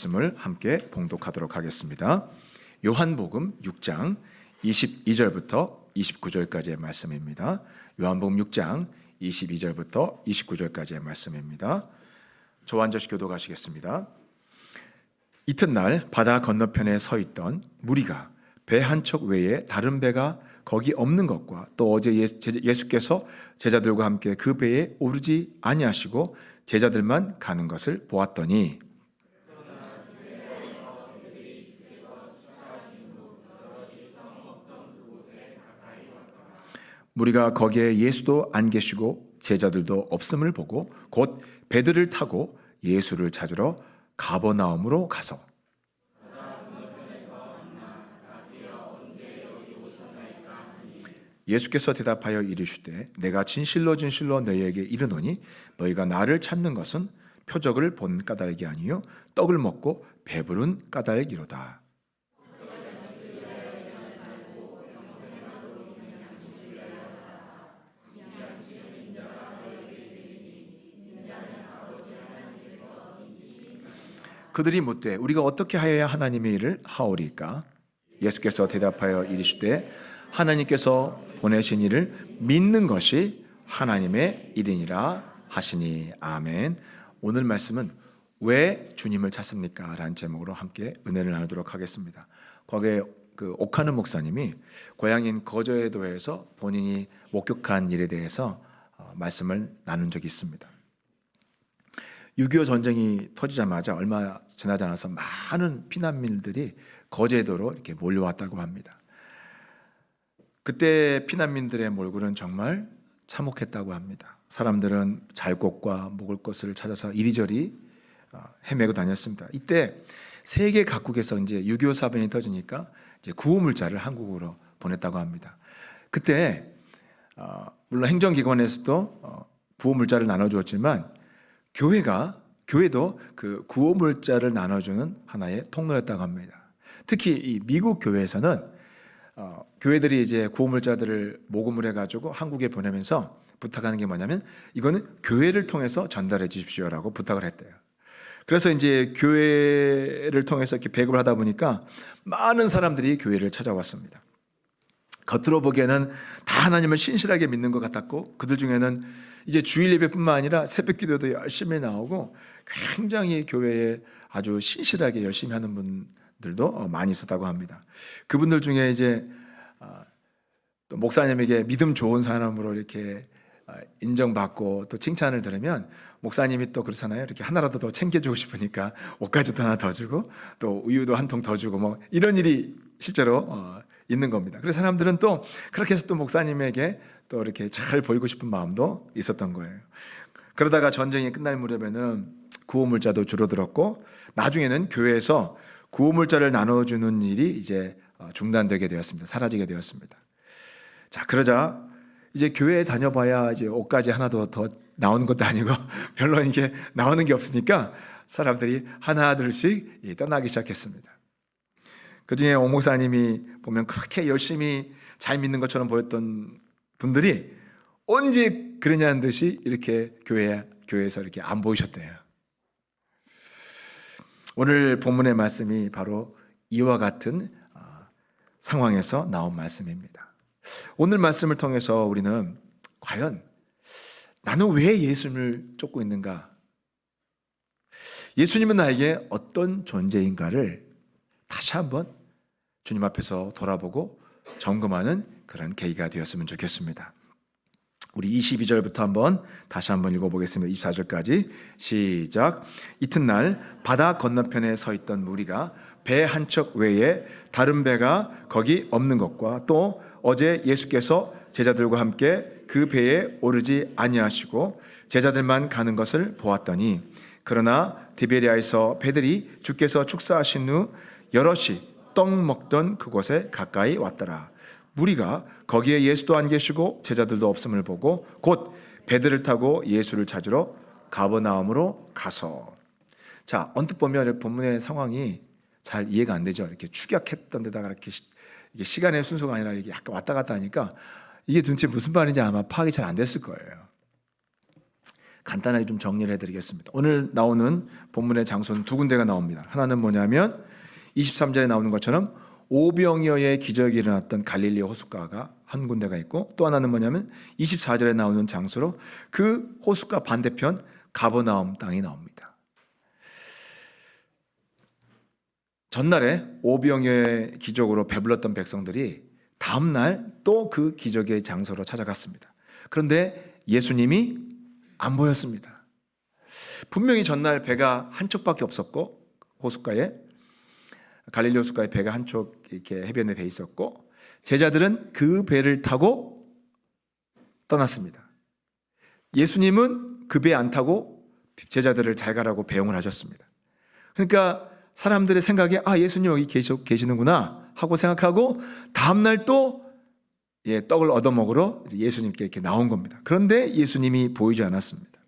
말씀을 함께 봉독하도록 하겠습니다. 요한복음 6장 22절부터 29절까지의 말씀입니다. 요한복음 6장 22절부터 29절까지의 말씀입니다. 저와 한 절씩 교독하시겠습니다. 이튿날 바다 건너편에 서 있던 무리가 배 한 척 외에 다른 배가 거기 없는 것과 또 어제 예수께서 제자들과 함께 그 배에 오르지 아니하시고 제자들만 가는 것을 보았더니 무리가 거기에 예수도 안 계시고 제자들도 없음을 보고 곧 배들을 타고 예수를 찾으러 가버나움으로 가서 예수께서 대답하여 이르시되 내가 진실로 너희에게 이르노니 너희가 나를 찾는 것은 표적을 본 까닭이 아니요 떡을 먹고 배부른 까닭이로다. 그들이 묻되 우리가 어떻게 하여야 하나님의 일을 하오리까? 예수께서 대답하여 이르시되 하나님께서 보내신 이를 믿는 것이 하나님의 일이니라 하시니. 아멘. 오늘 말씀은 왜 주님을 찾습니까? 라는 제목으로 함께 은혜를 나누도록 하겠습니다. 과거에 오카는 목사님이 고향인 거제도에서 본인이 목격한 일에 대해서 말씀을 나눈 적이 있습니다. 6.25 전쟁이 터지자마자 얼마 지나지 않아서 많은 피난민들이 거제도로 이렇게 몰려왔다고 합니다. 그때 피난민들의 몰골은 정말 참혹했다고 합니다. 사람들은 잘 곳과 먹을 것을 찾아서 이리저리 헤매고 다녔습니다. 이때 세계 각국에서 이제 6.25 사변이 터지니까 이제 구호물자를 한국으로 보냈다고 합니다. 그때 물론 행정기관에서도 구호물자를 나눠주었지만 교회도 그 구호물자를 나눠주는 하나의 통로였다고 합니다. 특히 이 미국 교회에서는 교회들이 이제 구호물자들을 모금을 해가지고 한국에 보내면서 부탁하는 게 뭐냐면 이거는 교회를 통해서 전달해 주십시오라고 부탁을 했대요. 그래서 이제 교회를 통해서 이렇게 배급을 하다 보니까 많은 사람들이 교회를 찾아왔습니다. 겉으로 보기에는 다 하나님을 신실하게 믿는 것 같았고 그들 중에는 이제 주일 예배뿐만 아니라 새벽 기도도 열심히 나오고 굉장히 교회에 아주 신실하게 열심히 하는 분들도 많이 있었다고 합니다. 그분들 중에 이제 또 목사님에게 믿음 좋은 사람으로 이렇게 인정받고 또 칭찬을 들으면 목사님이 또 그렇잖아요. 이렇게 하나라도 더 챙겨주고 싶으니까 옷가지도 하나 더 주고 또 우유도 한 통 더 주고 뭐 이런 일이 실제로 있는 겁니다. 그래서 사람들은 또 그렇게 해서 또 목사님에게 또 이렇게 잘 보이고 싶은 마음도 있었던 거예요. 그러다가 전쟁이 끝날 무렵에는 구호물자도 줄어들었고 나중에는 교회에서 구호물자를 나눠주는 일이 이제 중단되게 되었습니다. 사라지게 되었습니다. 자, 그러자 이제 교회에 다녀봐야 이제 옷가지 하나도 더 나오는 것도 아니고 별로 이게 나오는 게 없으니까 사람들이 하나둘씩 떠나기 시작했습니다. 그중에 오 목사님이 보면 그렇게 열심히 잘 믿는 것처럼 보였던 분들이 언제 그러냐는 듯이 이렇게 교회에서 이렇게 안 보이셨대요. 오늘 본문의 말씀이 바로 이와 같은 상황에서 나온 말씀입니다. 오늘 말씀을 통해서 우리는 과연 나는 왜 예수님을 쫓고 있는가? 예수님은 나에게 어떤 존재인가를 다시 한번 주님 앞에서 돌아보고 점검하는 그런 계기가 되었으면 좋겠습니다. 우리 22절부터 다시 한번 읽어보겠습니다. 24절까지 시작. 이튿날 바다 건너편에 서 있던 무리가 배 한 척 외에 다른 배가 거기 없는 것과 또 어제 예수께서 제자들과 함께 그 배에 오르지 아니하시고 제자들만 가는 것을 보았더니 그러나 디베리아에서 배들이 주께서 축사하신 후 여럿이 떡 먹던 그곳에 가까이 왔더라. 무리가 거기에 예수도 안 계시고 제자들도 없음을 보고 곧 배들을 타고 예수를 찾으러 가버나움으로 가서. 자, 언뜻 보면 본문의 상황이 잘 이해가 안 되죠. 이렇게 축약했던 데다가 이렇게 이게 시간의 순서가 아니라 이게 약간 왔다 갔다 하니까 이게 도대체 무슨 말인지 아마 파악이 잘 안 됐을 거예요. 간단하게 좀 정리를 해드리겠습니다. 오늘 나오는 본문의 장소는 두 군데가 나옵니다. 하나는 뭐냐면 23절에 나오는 것처럼 오병이어의 기적이 일어났던 갈릴리 호숫가가 한 군데가 있고, 또 하나는 뭐냐면 24절에 나오는 장소로 그 호숫가 반대편 가버나움 땅이 나옵니다. 전날에 오병이어의 기적으로 배불렀던 백성들이 다음날 또 그 기적의 장소로 찾아갔습니다. 그런데 예수님이 안 보였습니다. 분명히 전날 배가 한 척밖에 없었고, 호숫가에, 갈릴리 호숫가에 배가 한 척 이렇게 해변에 돼 있었고, 제자들은 그 배를 타고 떠났습니다. 예수님은 그 배 안 타고 제자들을 잘 가라고 배웅을 하셨습니다. 그러니까 사람들의 생각에 예수님 여기 계시는구나 하고 생각하고 다음날 또 떡을 얻어먹으러 예수님께 이렇게 나온 겁니다. 그런데 예수님이 보이지 않았습니다.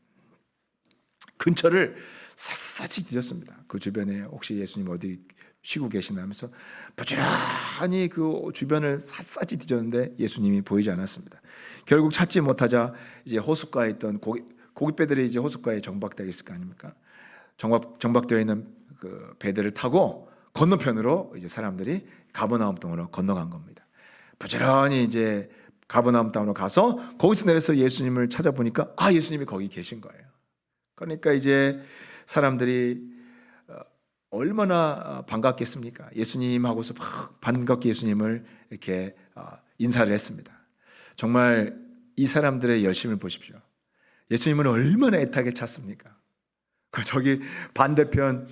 근처를 샅샅이 뒤졌습니다. 그 주변에 혹시 예수님 어디 쉬고 계시나 하면서 부지런히 그 주변을 샅샅이 뒤졌는데 예수님이 보이지 않았습니다. 결국 찾지 못하자 이제 호숫가에 있던 고깃배들이 이제 호숫가에 정박되어 있을 거 아닙니까? 정박되어 있는 그 배들을 타고 건너편으로 이제 사람들이 가버나움 땅으로 건너간 겁니다. 부지런히 이제 가버나움 땅으로 가서 거기서 내려서 예수님을 찾아보니까 예수님이 거기 계신 거예요. 그러니까 이제 사람들이 얼마나 반갑겠습니까? 예수님하고서 막 반갑게 예수님을 이렇게 인사를 했습니다. 정말 이 사람들의 열심을 보십시오. 예수님을 얼마나 애타게 찾습니까? 저기 반대편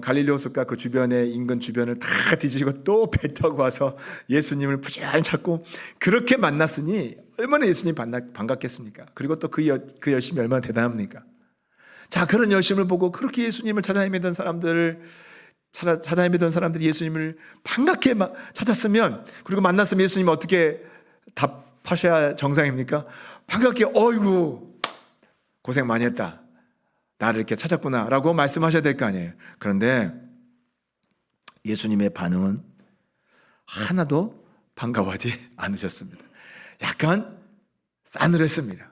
갈릴리 호숫가 그 주변에 인근 주변을 다 뒤지고 또 배 타고 와서 예수님을 부지런히 찾고 그렇게 만났으니 얼마나 예수님 반갑겠습니까? 그리고 또 그 열심이 얼마나 대단합니까? 자, 그런 열심을 보고 그렇게 예수님을 찾아 헤매던 사람들이 예수님을 반갑게 찾았으면, 그리고 만났으면 예수님 어떻게 답하셔야 정상입니까? 반갑게 어이구 고생 많이 했다, 나를 이렇게 찾았구나 라고 말씀하셔야 될 거 아니에요. 그런데 예수님의 반응은 하나도 반가워하지 않으셨습니다. 약간 싸늘했습니다.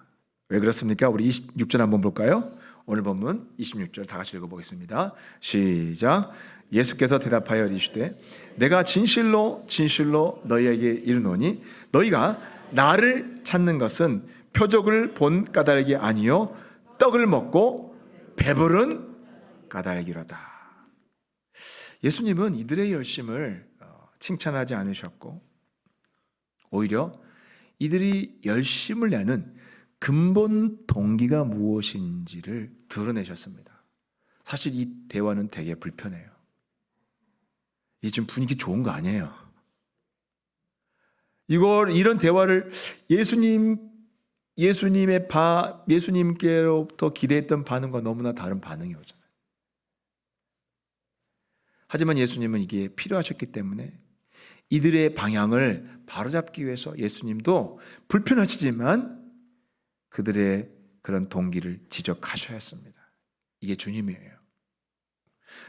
왜 그렇습니까? 우리 26절 한번 볼까요? 오늘 본문 26절 다 같이 읽어보겠습니다. 시작. 예수께서 대답하여 이르시되 내가 진실로 진실로 너희에게 이르노니 너희가 나를 찾는 것은 표적을 본 까닭이 아니요 떡을 먹고 배부른 까닭이로다. 예수님은 이들의 열심을 칭찬하지 않으셨고 오히려 이들이 열심을 내는 근본 동기가 무엇인지를 드러내셨습니다. 사실 이 대화는 되게 불편해요. 이 지금 분위기 좋은 거 아니에요. 이런 대화를 예수님께로부터 기대했던 반응과 너무나 다른 반응이 오잖아요. 하지만 예수님은 이게 필요하셨기 때문에 이들의 방향을 바로잡기 위해서 예수님도 불편하시지만 그들의 그런 동기를 지적하셔야 했습니다. 이게 주님이에요.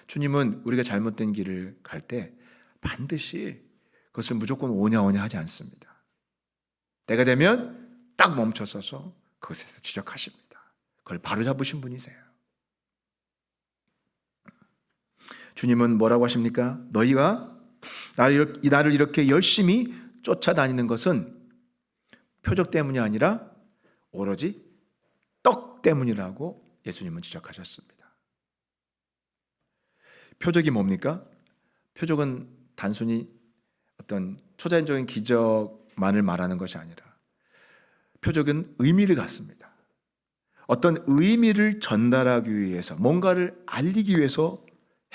주님은 우리가 잘못된 길을 갈 때 반드시 그것을 무조건 오냐오냐 하지 않습니다. 때가 되면 딱 멈춰서서 그것에 대해서 지적하십니다. 그걸 바로잡으신 분이세요. 주님은 뭐라고 하십니까? 너희가 나를 이렇게 열심히 쫓아다니는 것은 표적 때문이 아니라 오로지 떡 때문이라고 예수님은 지적하셨습니다. 표적이 뭡니까? 표적은 단순히 어떤 초자연적인 기적만을 말하는 것이 아니라 표적은 의미를 갖습니다. 어떤 의미를 전달하기 위해서, 뭔가를 알리기 위해서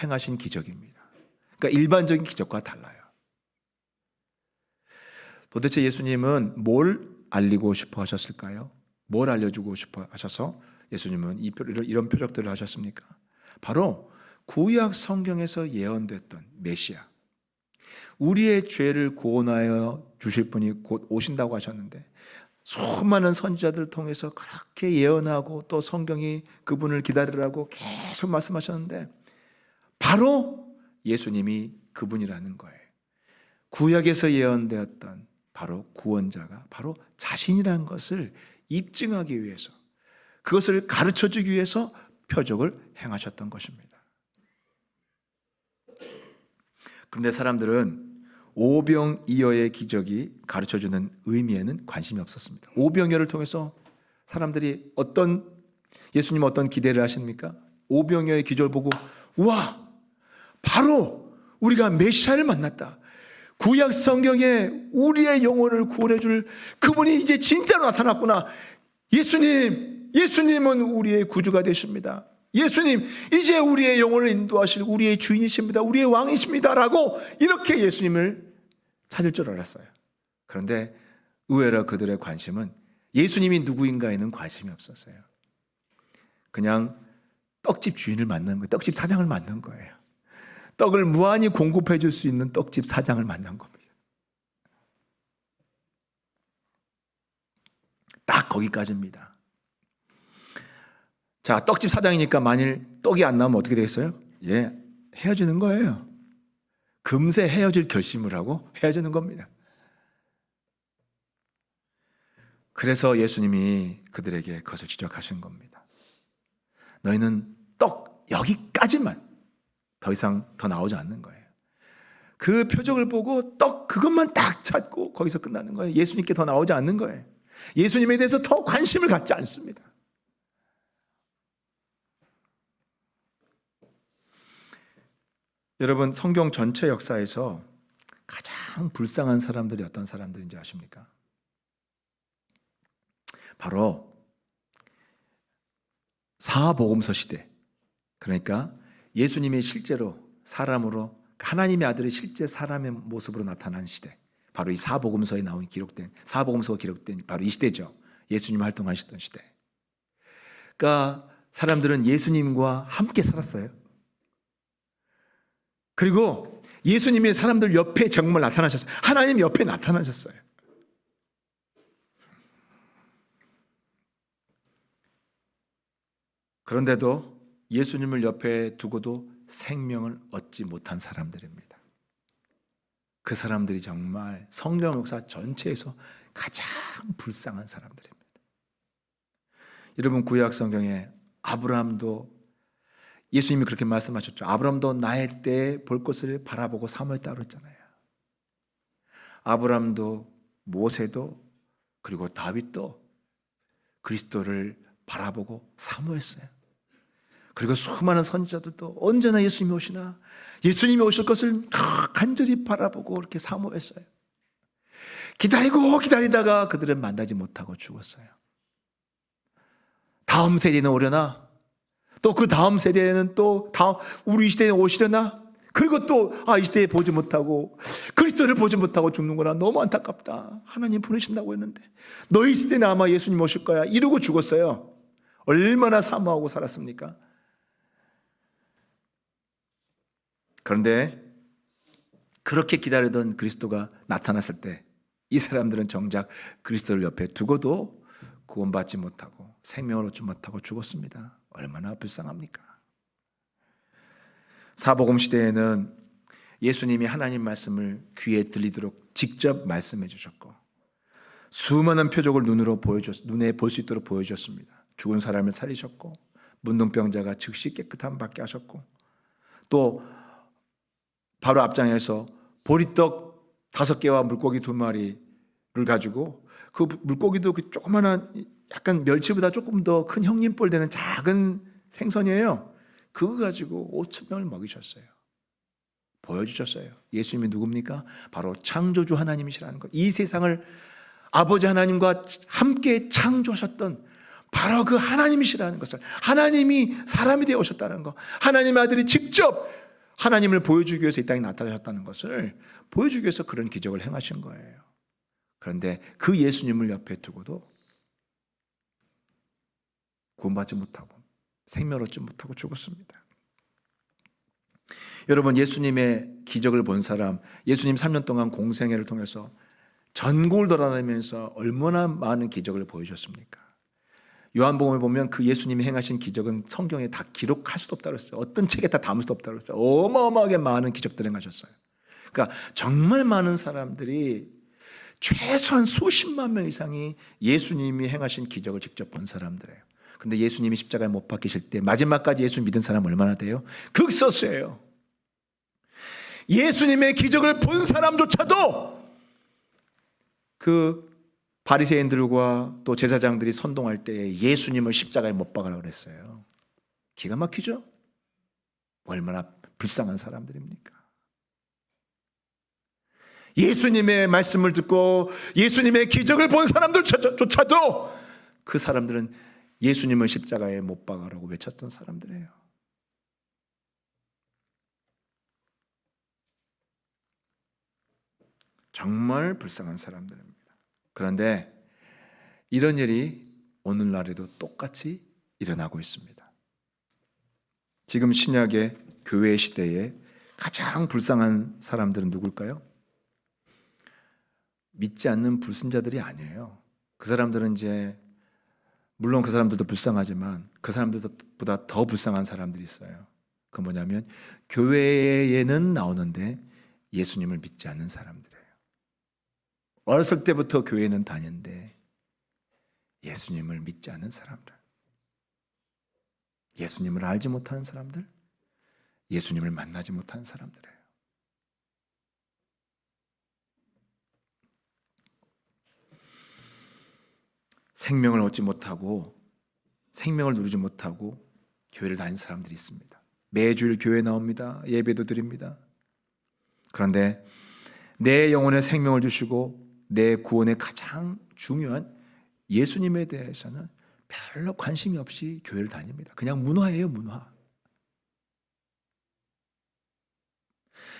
행하신 기적입니다. 그러니까 일반적인 기적과 달라요. 도대체 예수님은 뭘 알리고 싶어 하셨을까요? 뭘 알려주고 싶어 하셔서 예수님은 이런 표적들을 하셨습니까? 바로 구약 성경에서 예언됐던 메시아, 우리의 죄를 구원하여 주실 분이 곧 오신다고 하셨는데 수많은 선지자들을 통해서 그렇게 예언하고 또 성경이 그분을 기다리라고 계속 말씀하셨는데 바로 예수님이 그분이라는 거예요. 구약에서 예언되었던 바로 구원자가 바로 자신이라는 것을 입증하기 위해서 그것을 가르쳐주기 위해서 표적을 행하셨던 것입니다. 그런데 사람들은 오병이어의 기적이 가르쳐주는 의미에는 관심이 없었습니다. 오병이어를 통해서 사람들이 예수님 어떤 기대를 하십니까? 오병이어의 기적을 보고 우와, 바로 우리가 메시아를 만났다. 구약 성경에 우리의 영혼을 구원해 줄 그분이 이제 진짜로 나타났구나. 예수님은 우리의 구주가 되십니다. 예수님, 이제 우리의 영혼을 인도하실 우리의 주인이십니다. 우리의 왕이십니다. 라고 이렇게 예수님을 찾을 줄 알았어요. 그런데 의외로 그들의 관심은 예수님이 누구인가에는 관심이 없었어요. 그냥 떡집 주인을 만난 거예요. 떡집 사장을 만난 거예요. 떡을 무한히 공급해 줄 수 있는 떡집 사장을 만난 겁니다. 딱 거기까지입니다. 자, 떡집 사장이니까 만일 떡이 안 나오면 어떻게 되겠어요? 예, 헤어지는 거예요. 금세 헤어질 결심을 하고 헤어지는 겁니다. 그래서 예수님이 그들에게 그것을 지적하신 겁니다. 너희는 떡 여기까지만, 더 이상 더 나오지 않는 거예요. 그 표적을 보고 떡 그것만 딱 찾고 거기서 끝나는 거예요. 예수님께 더 나오지 않는 거예요. 예수님에 대해서 더 관심을 갖지 않습니다. 여러분, 성경 전체 역사에서 가장 불쌍한 사람들이 어떤 사람들인지 아십니까? 바로 사복음서 시대, 그러니까 예수님이 실제로 사람으로, 하나님의 아들이 실제 사람의 모습으로 나타난 시대, 바로 이 사복음서에 사복음서가 기록된 바로 이 시대죠. 예수님 활동하셨던 시대. 그러니까 사람들은 예수님과 함께 살았어요. 그리고 예수님이 사람들 옆에 정말 나타나셨어요. 하나님 옆에 나타나셨어요. 그런데도 예수님을 옆에 두고도 생명을 얻지 못한 사람들입니다. 그 사람들이 정말 성경 역사 전체에서 가장 불쌍한 사람들입니다. 여러분, 구약 성경에 아브라함도 예수님이 그렇게 말씀하셨죠. 아브라함도 나의 때에 볼 것을 바라보고 사모했다고 그랬잖아요. 아브라함도 모세도 그리고 다윗도 그리스도를 바라보고 사모했어요. 그리고 수많은 선지자들도 언제나 예수님이 오시나, 예수님이 오실 것을 간절히 바라보고 그렇게 사모했어요. 기다리다가 그들은 만나지 못하고 죽었어요. 다음 세대는 오려나, 또 그 다음 세대에는 또 우리 시대에 오시려나, 그리고 또 이 시대에 보지 못하고 그리스도를 보지 못하고 죽는구나, 너무 안타깝다. 하나님 보내신다고 했는데 너희 시대는 아마 예수님 오실 거야 이러고 죽었어요. 얼마나 사모하고 살았습니까? 그런데 그렇게 기다리던 그리스도가 나타났을 때 이 사람들은 정작 그리스도를 옆에 두고도 구원받지 못하고 생명을 얻지 못하고 죽었습니다. 얼마나 불쌍합니까? 사복음 시대에는 예수님이 하나님 말씀을 귀에 들리도록 직접 말씀해 주셨고, 수많은 표적을 눈에 볼 수 있도록 보여주셨습니다. 죽은 사람을 살리셨고, 문둥병자가 즉시 깨끗함 받게 하셨고, 또 바로 앞장에서 보리떡 5개와 물고기 2마리를 가지고, 그 물고기도 그 조그마한 약간 멸치보다 조금 더 큰 형님볼 되는 작은 생선이에요. 그거 가지고 5,000명을 먹이셨어요. 보여주셨어요. 예수님이 누굽니까? 바로 창조주 하나님이시라는 것. 이 세상을 아버지 하나님과 함께 창조하셨던 바로 그 하나님이시라는 것을, 하나님이 사람이 되어 오셨다는 것, 하나님의 아들이 직접 하나님을 보여주기 위해서 이 땅에 나타나셨다는 것을 보여주기 위해서 그런 기적을 행하신 거예요. 그런데 그 예수님을 옆에 두고도 구원받지 못하고 생명을 얻지 못하고 죽었습니다. 여러분, 예수님의 기적을 본 사람, 예수님 3년 동안 공생애를 통해서 전국을 돌아다니면서 얼마나 많은 기적을 보여주셨습니까? 요한복음에 보면 그 예수님이 행하신 기적은 성경에 다 기록할 수도 없다고 했어요. 어떤 책에 다 담을 수도 없다고 했어요. 어마어마하게 많은 기적들을 행하셨어요. 그러니까 정말 많은 사람들이, 최소한 수십만 명 이상이 예수님이 행하신 기적을 직접 본 사람들이에요. 근데 예수님이 십자가에 못 박히실 때 마지막까지 예수 믿은 사람 얼마나 돼요? 극소수예요. 예수님의 기적을 본 사람조차도 그 바리새인들과 또 제사장들이 선동할 때에 예수님을 십자가에 못 박으라고 그랬어요. 기가 막히죠? 얼마나 불쌍한 사람들입니까? 예수님의 말씀을 듣고 예수님의 기적을 본 사람들조차도 그 사람들은 예수님을 십자가에 못 박으라고 외쳤던 사람들이에요. 정말 불쌍한 사람들입니다. 그런데 이런 일이 오늘날에도 똑같이 일어나고 있습니다. 지금 신약의 교회 시대에 가장 불쌍한 사람들은 누굴까요? 믿지 않는 불순자들이 아니에요. 그 사람들은 이제 물론 그 사람들도 불쌍하지만 그 사람들보다 더 불쌍한 사람들이 있어요. 그 뭐냐면 교회에는 나오는데 예수님을 믿지 않는 사람들이에요. 어렸을 때부터 교회는 다녔는데 예수님을 믿지 않는 사람들, 예수님을 알지 못하는 사람들, 예수님을 만나지 못하는 사람들이에요. 생명을 얻지 못하고 생명을 누리지 못하고 교회를 다니는 사람들이 있습니다. 매주일 교회 나옵니다. 예배도 드립니다. 그런데 내 영혼에 생명을 주시고 내 구원에 가장 중요한 예수님에 대해서는 별로 관심이 없이 교회를 다닙니다. 그냥 문화예요, 문화.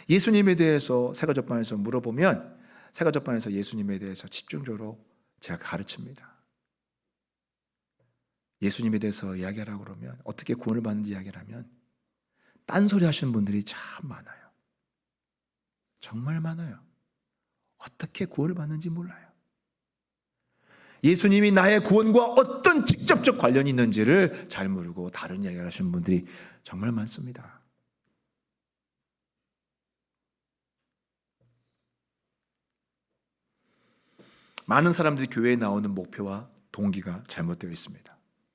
예수님에 대해서 새가족반에서 물어보면 새가족반에서 예수님에 대해서 집중적으로 제가 가르칩니다. 예수님에 대해서 이야기하라고 그러면 어떻게 구원을 받는지 이야기를 하면 딴소리 하시는 분들이 참 많아요. 정말 많아요. 어떻게 구원을 받는지 몰라요. 예수님이 나의 구원과 어떤 직접적 관련이 있는지를 잘 모르고 다른 이야기를 하시는 분들이 정말 많습니다. 많은 사람들이 교회에 나오는 목표와 동기가 잘못되어 있습니다.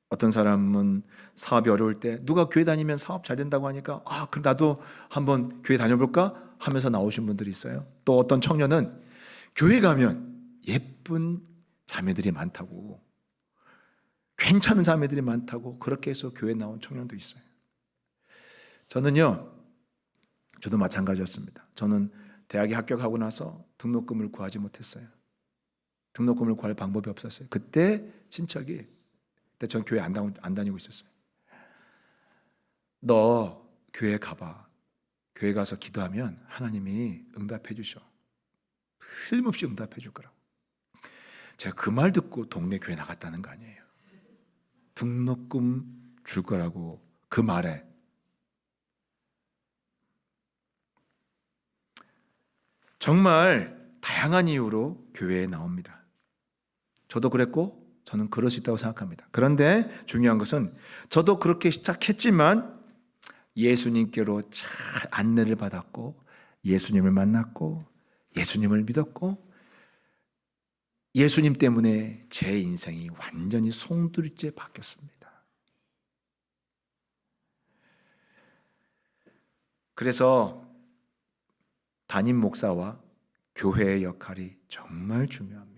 어떤 사람은 사업이 어려울 때 누가 교회 다니면 사업 잘 된다고 하니까 그럼 나도 한번 교회 다녀볼까 하면서 나오신 분들이 있어요. 또 어떤 청년은 교회 가면 예쁜 자매들이 많다고, 괜찮은 자매들이 많다고 그렇게 해서 교회 나온 청년도 있어요. 저도 마찬가지였습니다. 저는 대학에 합격하고 나서 등록금을 구하지 못했어요. 등록금을 구할 방법이 없었어요. 그때 전 교회 안 다니고 있었어요. 너 교회 가봐. 교회 가서 기도하면 하나님이 응답해 주셔. 틀림없이 응답해 줄 거라고. 제가 그 말 듣고 동네 교회 나갔다는 거 아니에요. 등록금 줄 거라고 그 말에. 정말 다양한 이유로 교회에 나옵니다. 저도 그랬고 저는 그럴 수 있다고 생각합니다. 그런데 중요한 것은 저도 그렇게 시작했지만 예수님께로 잘 안내를 받았고 예수님을 만났고 예수님을 믿었고 예수님 때문에 제 인생이 완전히 송두리째 바뀌었습니다. 그래서 담임 목사와 교회의 역할이 정말 중요합니다.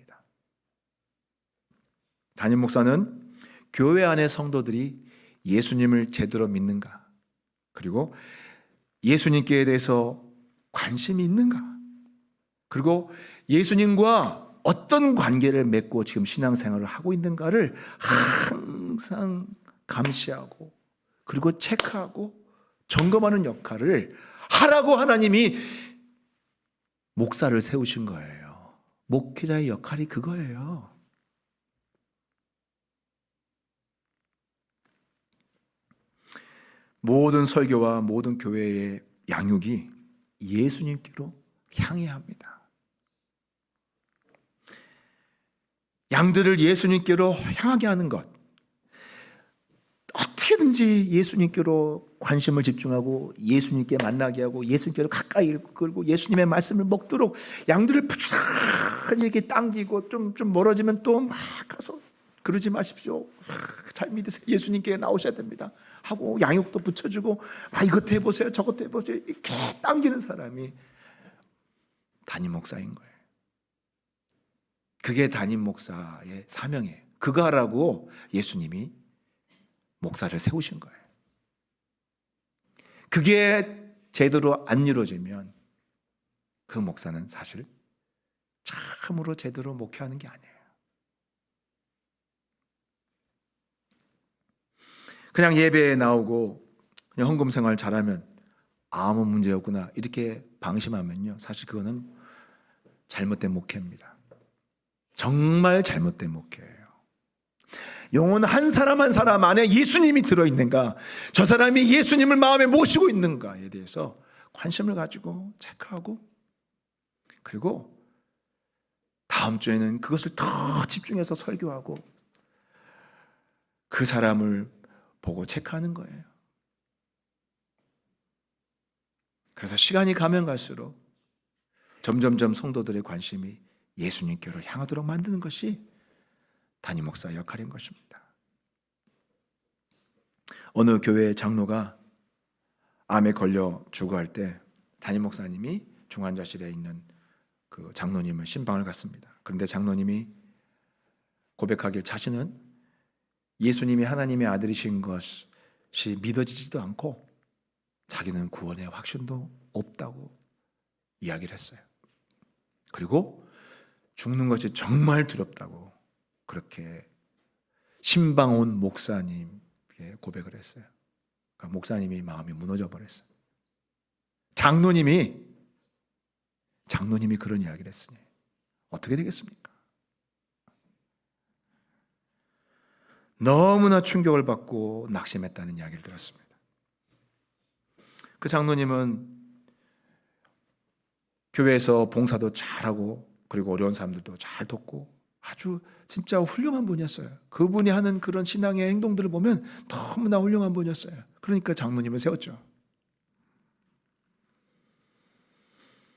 담임 목사는 교회 안의 성도들이 예수님을 제대로 믿는가, 그리고 예수님께 대해서 관심이 있는가, 그리고 예수님과 어떤 관계를 맺고 지금 신앙생활을 하고 있는가를 항상 감시하고 그리고 체크하고 점검하는 역할을 하라고 하나님이 목사를 세우신 거예요. 목회자의 역할이 그거예요. 모든 설교와 모든 교회의 양육이 예수님께로 향해야 합니다. 양들을 예수님께로 향하게 하는 것, 어떻게든지 예수님께로 관심을 집중하고 예수님께 만나게 하고 예수님께로 가까이 끌고 예수님의 말씀을 먹도록 양들을 부지런히 이렇게 당기고 좀 멀어지면 또 막 가서 그러지 마십시오. 잘 믿으세요. 예수님께 나오셔야 됩니다. 하고 양육도 붙여주고 이것도 해보세요. 저것도 해보세요. 이렇게 당기는 사람이 담임 목사인 거예요. 그게 담임 목사의 사명이에요. 그거 하라고 예수님이 목사를 세우신 거예요. 그게 제대로 안 이루어지면 그 목사는 사실 참으로 제대로 목회하는 게 아니에요. 그냥 예배에 나오고 그냥 헌금 생활 잘하면 아무 문제 없구나 이렇게 방심하면요, 사실 그거는 잘못된 목회입니다. 정말 잘못된 목회예요. 영혼 한 사람 한 사람 안에 예수님이 들어있는가, 저 사람이 예수님을 마음에 모시고 있는가에 대해서 관심을 가지고 체크하고, 그리고 다음 주에는 그것을 더 집중해서 설교하고 그 사람을 보고 체크하는 거예요. 그래서 시간이 가면 갈수록 점점점 성도들의 관심이 예수님께로 향하도록 만드는 것이 담임 목사의 역할인 것입니다. 어느 교회의 장로가 암에 걸려 죽어갈 때 담임 목사님이 중환자실에 있는 그 장로님을 신방을 갔습니다. 그런데 장로님이 고백하길 자신은 예수님이 하나님의 아들이신 것이 믿어지지도 않고 자기는 구원의 확신도 없다고 이야기를 했어요. 그리고 죽는 것이 정말 두렵다고 그렇게 신방 온 목사님께 고백을 했어요. 그러니까 목사님이 마음이 무너져 버렸어요. 장로님이 그런 이야기를 했으니 어떻게 되겠습니까? 너무나 충격을 받고 낙심했다는 이야기를 들었습니다. 그 장로님은 교회에서 봉사도 잘하고 그리고 어려운 사람들도 잘 돕고 아주 진짜 훌륭한 분이었어요. 그분이 하는 그런 신앙의 행동들을 보면 너무나 훌륭한 분이었어요. 그러니까 장로님을 세웠죠.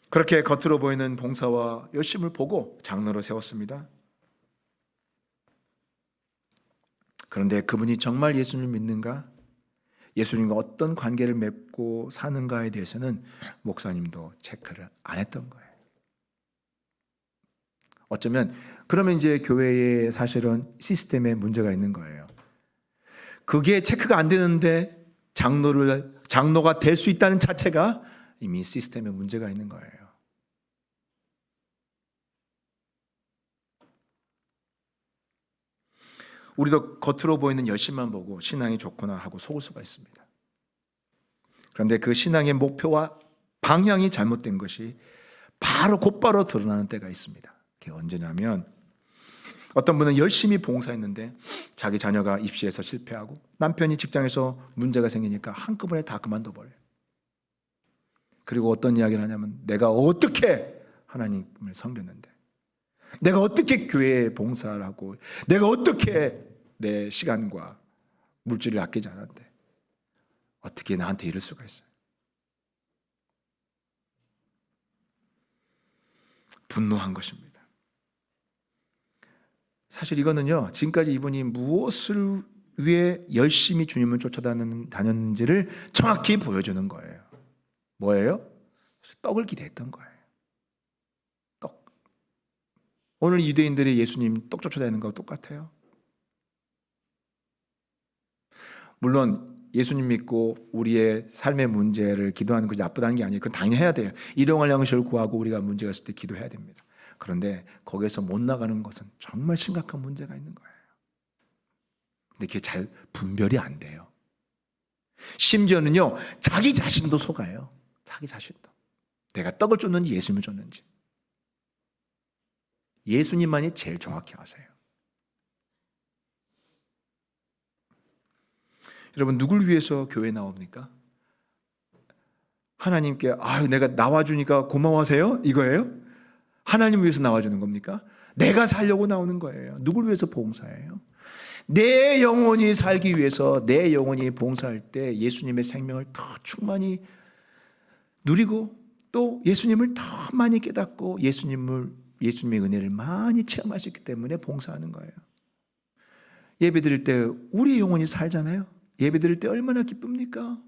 그렇게 겉으로 보이는 봉사와 열심을 보고 장로로 세웠습니다. 그런데 그분이 정말 예수님을 믿는가? 예수님과 어떤 관계를 맺고 사는가에 대해서는 목사님도 체크를 안 했던 거예요. 어쩌면 그러면 이제 교회에 사실은 시스템에 문제가 있는 거예요. 그게 체크가 안 되는데 장로가 될 수 있다는 자체가 이미 시스템에 문제가 있는 거예요. 우리도 겉으로 보이는 열심만 보고 신앙이 좋구나 하고 속을 수가 있습니다. 그런데 그 신앙의 목표와 방향이 잘못된 것이 곧바로 드러나는 때가 있습니다. 그게 언제냐면 어떤 분은 열심히 봉사했는데 자기 자녀가 입시에서 실패하고 남편이 직장에서 문제가 생기니까 한꺼번에 다 그만둬버려요. 그리고 어떤 이야기를 하냐면 내가 어떻게 하나님을 섬겼는데, 내가 어떻게 교회에 봉사를 하고, 내가 어떻게 내 시간과 물질을 아끼지 않았는데 어떻게 나한테 이럴 수가 있어요. 분노한 것입니다. 사실 이거는요, 지금까지 이분이 무엇을 위해 열심히 주님을 쫓아다녔는지를 정확히 보여주는 거예요. 뭐예요? 떡을 기대했던 거예요. 떡. 오늘 유대인들이 예수님 떡 쫓아다니는 거와 똑같아요. 물론 예수님 믿고 우리의 삶의 문제를 기도하는 것이 나쁘다는 게 아니에요. 그건 당연히 해야 돼요. 일용할 양식을 구하고 우리가 문제가 있을 때 기도해야 됩니다. 그런데 거기에서 못 나가는 것은 정말 심각한 문제가 있는 거예요. 근데 그게 잘 분별이 안 돼요. 심지어는요, 자기 자신도 속아요. 자기 자신도. 내가 떡을 쫓는지 예수님을 쫓는지. 예수님만이 제일 정확히 아세요. 여러분, 누굴 위해서 교회에 나옵니까? 하나님께 내가 나와주니까 고마워하세요? 이거예요? 하나님 위해서 나와주는 겁니까? 내가 살려고 나오는 거예요. 누굴 위해서 봉사해요? 내 영혼이 살기 위해서, 내 영혼이 봉사할 때 예수님의 생명을 더 충만히 누리고 또 예수님을 더 많이 깨닫고 예수님의 은혜를 많이 체험할 수 있기 때문에 봉사하는 거예요. 예배 드릴 때 우리 영혼이 살잖아요. 예배 드릴 때 얼마나 기쁩니까?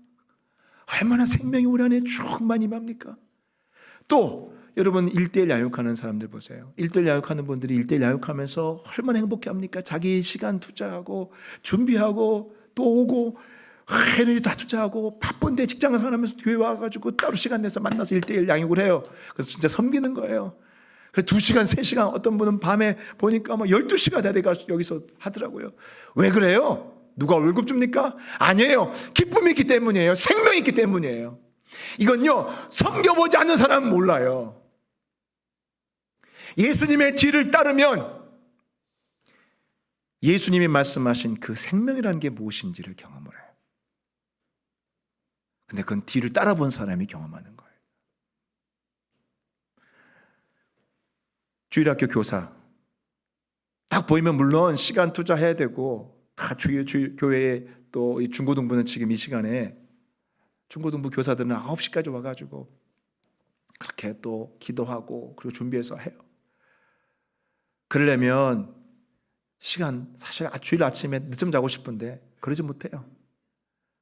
얼마나 생명이 우리 안에 충만히 임합니까? 또 여러분 1대1 야육하는 사람들 보세요. 1대1 야육하는 분들이 1대1 야육하면서 얼마나 행복해합니까? 자기 시간 투자하고 준비하고 또 오고 에너지 다 투자하고 바쁜데 직장 생활하면서 교회 와가지고 따로 시간 내서 만나서 1대1 양육을 해요. 그래서 진짜 섬기는 거예요. 그래서 2시간, 3시간, 어떤 분은 밤에 보니까 막 12시가 다 돼가 여기서 하더라고요. 왜 그래요? 누가 월급 줍니까? 아니에요. 기쁨이 있기 때문이에요. 생명이 있기 때문이에요. 이건요, 섬겨보지 않는 사람은 몰라요. 예수님의 뒤를 따르면 예수님이 말씀하신 그 생명이라는 게 무엇인지를 경험을 해요. 근데 그건 뒤를 따라본 사람이 경험하는 거예요. 주일학교 교사 딱 보이면 물론 시간 투자해야 되고 다 교회에 또 중고등부는 지금 이 시간에 중고등부 교사들은 9시까지 와가지고 그렇게 또 기도하고 그리고 준비해서 해요. 그러려면 시간 사실 주일 아침에 늦잠 자고 싶은데 그러지 못해요.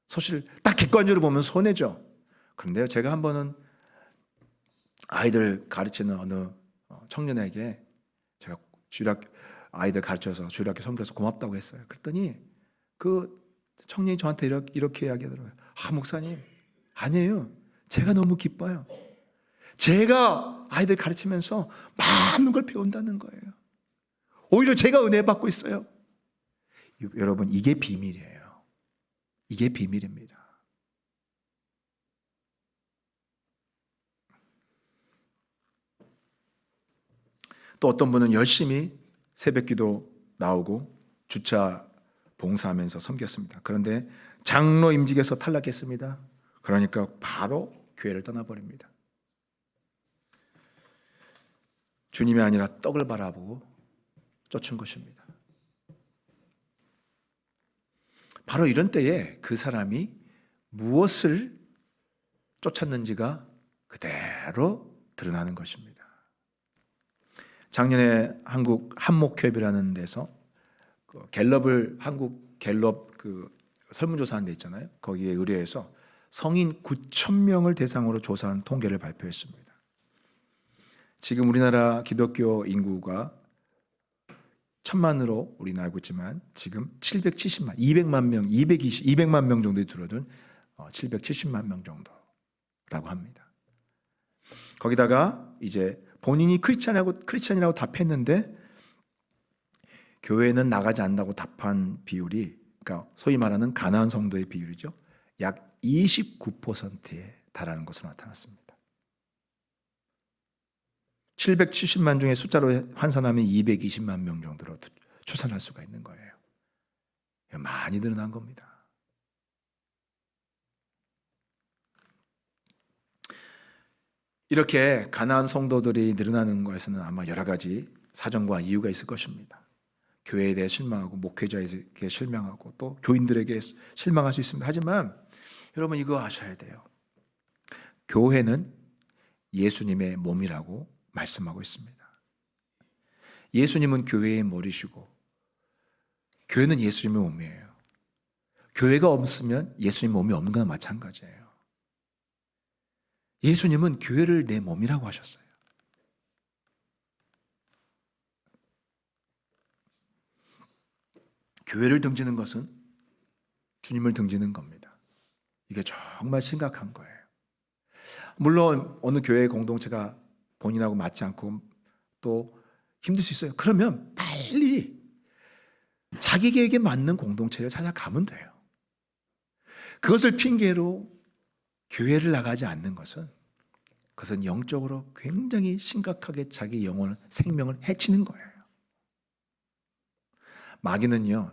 사실 딱 객관적으로 보면 손해죠. 그런데요, 제가 한 번은 아이들 가르치는 어느 청년에게 제가 주일학교 아이들 가르쳐서 주일학교 섬겨서 고맙다고 했어요. 그랬더니 그 청년이 저한테 이렇게 이야기하더라고요. 목사님, 아니에요. 제가 너무 기뻐요. 제가 아이들 가르치면서 많은 걸 배운다는 거예요. 오히려 제가 은혜 받고 있어요. 여러분, 이게 비밀이에요. 이게 비밀입니다. 또 어떤 분은 열심히 새벽기도 나오고 주차 봉사하면서 섬겼습니다. 그런데 장로 임직에서 탈락했습니다. 그러니까 바로 교회를 떠나버립니다. 주님이 아니라 떡을 바라보고 쫓은 것입니다. 바로 이런 때에 그 사람이 무엇을 쫓았는지가 그대로 드러나는 것입니다. 작년에 한국 한목협이라는 데서 한국 갤럽 설문조사한 데 있잖아요. 거기에 의뢰해서 성인 9,000명을 대상으로 조사한 통계를 발표했습니다. 지금 우리나라 기독교 인구가 1,000만으로 우리는 알고 있지만 지금 770만, 200만 명, 200만 명 정도에 줄어든 770만 명 정도라고 합니다. 거기다가 이제 본인이 크리스찬이라고 답했는데 교회는 나가지 않는다고 답한 비율이, 그러니까 소위 말하는 가나안 성도의 비율이죠. 약 29%에 달하는 것으로 나타났습니다. 770만 중에 숫자로 환산하면 220만 명 정도로 추산할 수가 있는 거예요. 많이 늘어난 겁니다. 이렇게 가나안 성도들이 늘어나는 것에는 아마 여러 가지 사정과 이유가 있을 것입니다. 교회에 대해 실망하고 목회자에게 실망하고 또 교인들에게 실망할 수 있습니다. 하지만 여러분 이거 아셔야 돼요. 교회는 예수님의 몸이라고 말씀하고 있습니다. 예수님은 교회의 머리시고 교회는 예수님의 몸이에요. 교회가 없으면 예수님 몸이 없는 거나 마찬가지예요. 예수님은 교회를 내 몸이라고 하셨어요. 교회를 등지는 것은 주님을 등지는 겁니다. 이게 정말 심각한 거예요. 물론 어느 교회 공동체가 본인하고 맞지 않고 또 힘들 수 있어요. 그러면 빨리 자기에게 맞는 공동체를 찾아가면 돼요. 그것을 핑계로 교회를 나가지 않는 그것은 영적으로 굉장히 심각하게 자기 영혼을, 생명을 해치는 거예요. 마귀는요,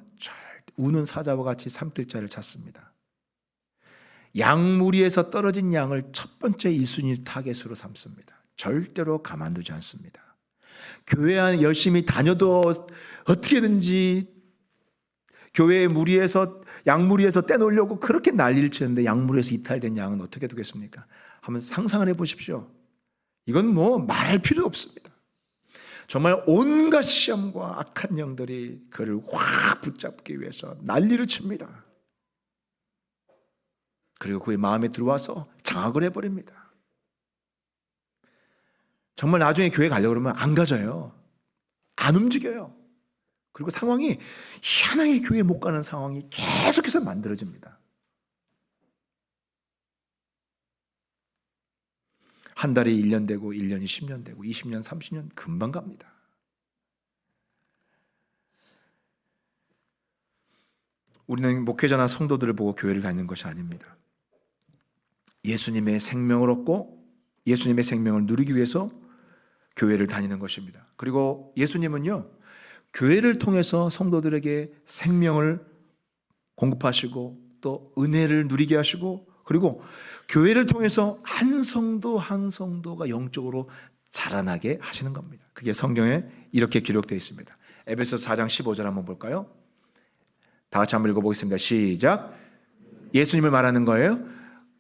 우는 사자와 같이 삼킬 자를 찾습니다. 양무리에서 떨어진 양을 첫 번째 1순위 타겟으로 삼습니다. 절대로 가만두지 않습니다. 교회 안에 열심히 다녀도 어떻게든지 교회의 무리에서 양무리에서 떼놓으려고 그렇게 난리를 치는데 양무리에서 이탈된 양은 어떻게 되겠습니까? 한번 상상을 해보십시오. 이건 말할 필요 없습니다. 정말 온갖 시험과 악한 영들이 그를 확 붙잡기 위해서 난리를 칩니다. 그리고 그의 마음에 들어와서 장악을 해버립니다. 정말 나중에 교회 가려고 그러면 안 가져요. 안 움직여요. 그리고 상황이 희한하게 교회 못 가는 상황이 계속해서 만들어집니다. 한 달이 1년 되고 1년이 10년 되고 20년, 30년 금방 갑니다. 우리는 목회자나 성도들을 보고 교회를 다니는 것이 아닙니다. 예수님의 생명을 얻고 예수님의 생명을 누리기 위해서 교회를 다니는 것입니다. 그리고 예수님은요, 교회를 통해서 성도들에게 생명을 공급하시고 또 은혜를 누리게 하시고 그리고 교회를 통해서 한 성도 한 성도가 영적으로 자라나게 하시는 겁니다. 그게 성경에 이렇게 기록되어 있습니다. 에베소서 4장 15절 한번 볼까요? 다 같이 한번 읽어보겠습니다. 시작. 예수님을 말하는 거예요.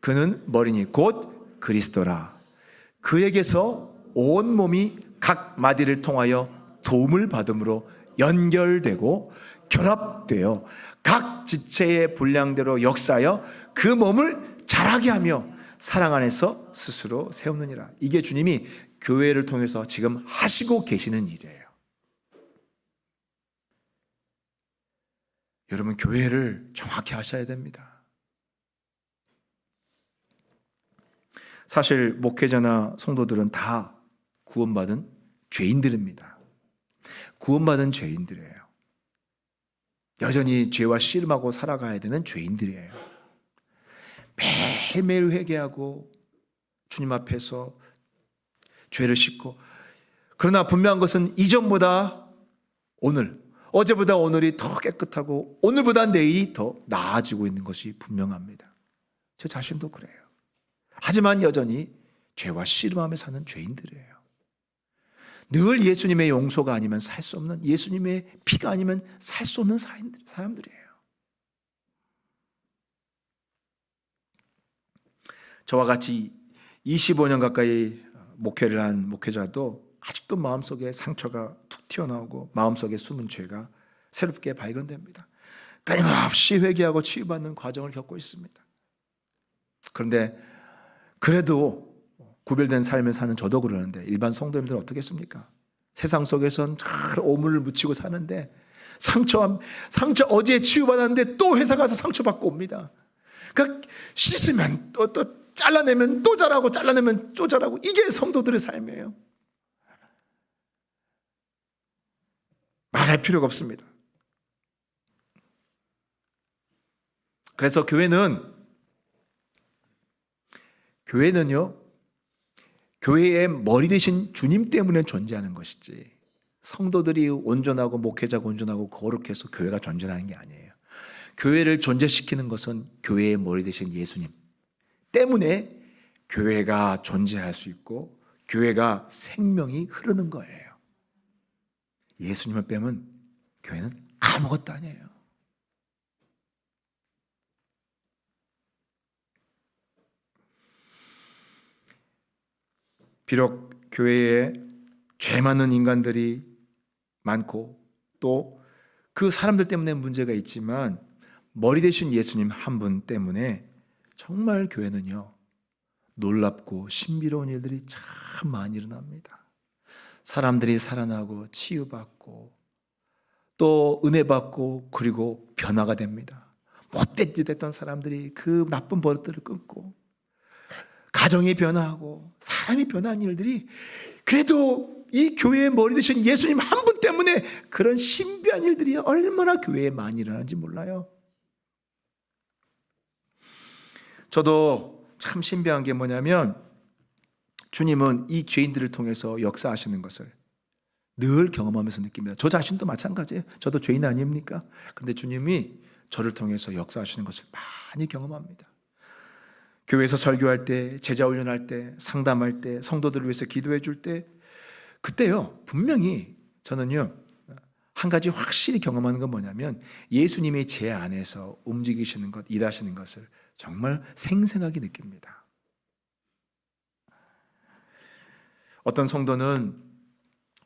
그는 머리니 곧 그리스도라. 그에게서 온 몸이 각 마디를 통하여 도움을 받음으로 연결되고 결합되어 각 지체의 분량대로 역사하여 그 몸을 자라게 하며 사랑 안에서 스스로 세우느니라. 이게 주님이 교회를 통해서 지금 하시고 계시는 일이에요. 여러분, 교회를 정확히 하셔야 됩니다. 사실 목회자나 성도들은 다 구원받은 죄인들입니다. 구원받은 죄인들이에요. 여전히 죄와 씨름하고 살아가야 되는 죄인들이에요. 매일매일 회개하고 주님 앞에서 죄를 씻고, 그러나 분명한 것은 이전보다 오늘, 어제보다 오늘이 더 깨끗하고 오늘보다 내일이 더 나아지고 있는 것이 분명합니다. 저 자신도 그래요. 하지만 여전히 죄와 씨름하며 사는 죄인들이에요. 늘 예수님의 용서가 아니면 살 수 없는, 예수님의 피가 아니면 살 수 없는 사람들이에요. 저와 같이 25년 가까이 목회를 한 목회자도 아직도 마음속에 상처가 툭 튀어나오고 마음속에 숨은 죄가 새롭게 발견됩니다. 끊임없이 회개하고 치유받는 과정을 겪고 있습니다. 그런데 그래도 구별된 삶을 사는 저도 그러는데 일반 성도님들은 어떻겠습니까? 세상 속에선 잘 오물을 묻히고 사는데 상처 어제 치유받았는데 또 회사 가서 상처받고 옵니다. 그러니까 씻으면 또 잘라내면 또 자라고 잘라내면 또 자라고, 이게 성도들의 삶이에요. 말할 필요가 없습니다. 그래서 교회는요, 교회의 머리 대신 주님 때문에 존재하는 것이지, 성도들이 온전하고 목회자가 온전하고 거룩해서 교회가 존재하는 게 아니에요. 교회를 존재시키는 것은 교회의 머리 대신 예수님 때문에 교회가 존재할 수 있고 교회가 생명이 흐르는 거예요. 예수님을 빼면 교회는 아무것도 아니에요. 비록 교회에 죄 많은 인간들이 많고 또 그 사람들 때문에 문제가 있지만 머리 대신 예수님 한 분 때문에 정말 교회는요, 놀랍고 신비로운 일들이 참 많이 일어납니다. 사람들이 살아나고 치유받고 또 은혜 받고 그리고 변화가 됩니다. 못된 짓 했던 사람들이 그 나쁜 버릇들을 끊고 가정이 변화하고 사람이 변화한 일들이, 그래도 이 교회의 머리 되신 예수님 한 분 때문에 그런 신비한 일들이 얼마나 교회에 많이 일어나는지 몰라요. 저도 참 신비한 게 뭐냐면, 주님은 이 죄인들을 통해서 역사하시는 것을 늘 경험하면서 느낍니다. 저 자신도 마찬가지예요. 저도 죄인 아닙니까? 그런데 주님이 저를 통해서 역사하시는 것을 많이 경험합니다. 교회에서 설교할 때, 제자 훈련할 때, 상담할 때, 성도들을 위해서 기도해 줄 때, 그때요, 분명히 저는요, 한 가지 확실히 경험하는 건 뭐냐면, 예수님이 제 안에서 움직이시는 것, 일하시는 것을 정말 생생하게 느낍니다. 어떤 성도는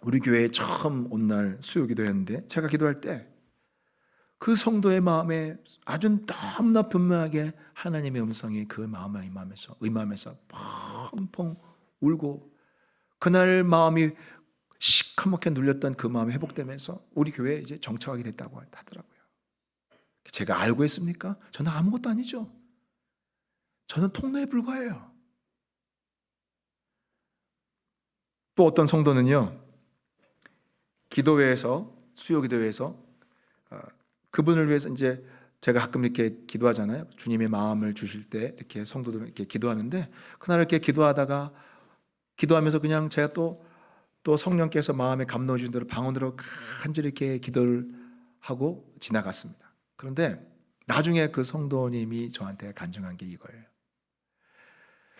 우리 교회에 처음 온 날 수요 기도였는데 제가 기도할 때 그 성도의 마음에 아주 너무나 분명하게 하나님의 음성이 그 마음에 임하면서 펑펑 울고, 그날 마음이 시커멓게 눌렸던 그 마음이 회복되면서 우리 교회에 이제 정착하게 됐다고 하더라고요. 제가 알고 있습니까? 저는 아무것도 아니죠. 저는 통로에 불과해요. 또 어떤 성도는요, 기도회에서, 수요 기도회에서 그분을 위해서 이제 제가 가끔 이렇게 기도하잖아요. 주님의 마음을 주실 때 이렇게 성도들 이렇게 기도하는데, 그날 이렇게 기도하면서 그냥 제가 또 성령께서 마음에 감동을 주신 대로 방언으로 간절히 이렇게 기도를 하고 지나갔습니다. 그런데 나중에 그 성도님이 저한테 간증한 게 이거예요.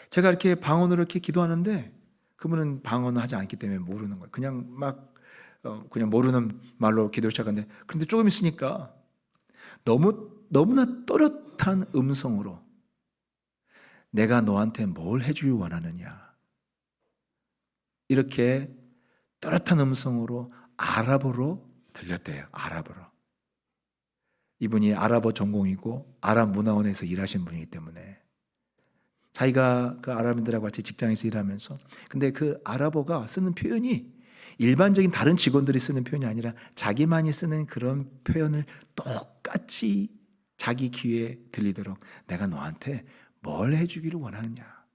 제가 이렇게 방언으로 이렇게 기도하는데 그분은 방언을 하지 않기 때문에 모르는 거예요. 그냥 모르는 말로 기도 시작하는데, 그런데 조금 있으니까 너무나 또렷한 음성으로 내가 너한테 뭘 해주길 원하느냐, 이렇게 또렷한 음성으로 아랍어로 들렸대요. 아랍어로. 이분이 아랍어 전공이고 아랍 문화원에서 일하신 분이기 때문에 자기가 그 아랍인들하고 같이 직장에서 일하면서, 근데 그 아랍어가 쓰는 표현이 일반적인 다른 직원들이 쓰는 표현이 아니라 자기만이 쓰는 그런 표현을 똑같이 자기 귀에 들리도록 내가 너한테 뭘 해주기를 원하느냐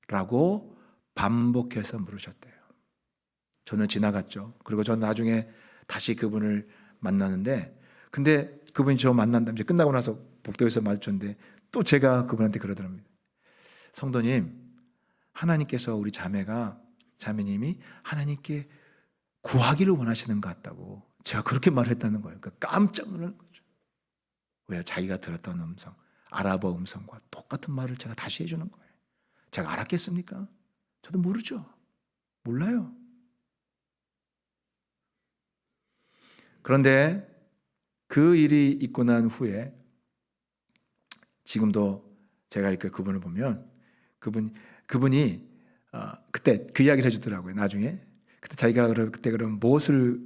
라고 반복해서 물으셨대요. 저는 지나갔죠. 그리고 저는 나중에 다시 그분을 만나는데, 근데 그분이 저 만난 다음에 끝나고 나서 복도에서 마주쳤는데 또 제가 그분한테 그러더랍니다. 성도님, 하나님께서 우리 자매님이 하나님께 구하기를 원하시는 것 같다고 제가 그렇게 말했다는 거예요. 그러니까 깜짝 놀란 거죠. 왜요? 자기가 들었던 음성, 아랍어 음성과 똑같은 말을 제가 다시 해주는 거예요. 제가 알았겠습니까? 저도 모르죠. 몰라요. 그런데 그 일이 있고 난 후에 지금도 제가 이렇게 그분을 보면 그분이 그때 그 이야기를 해주더라고요. 나중에 그때 자기가 그때 그럼 무엇을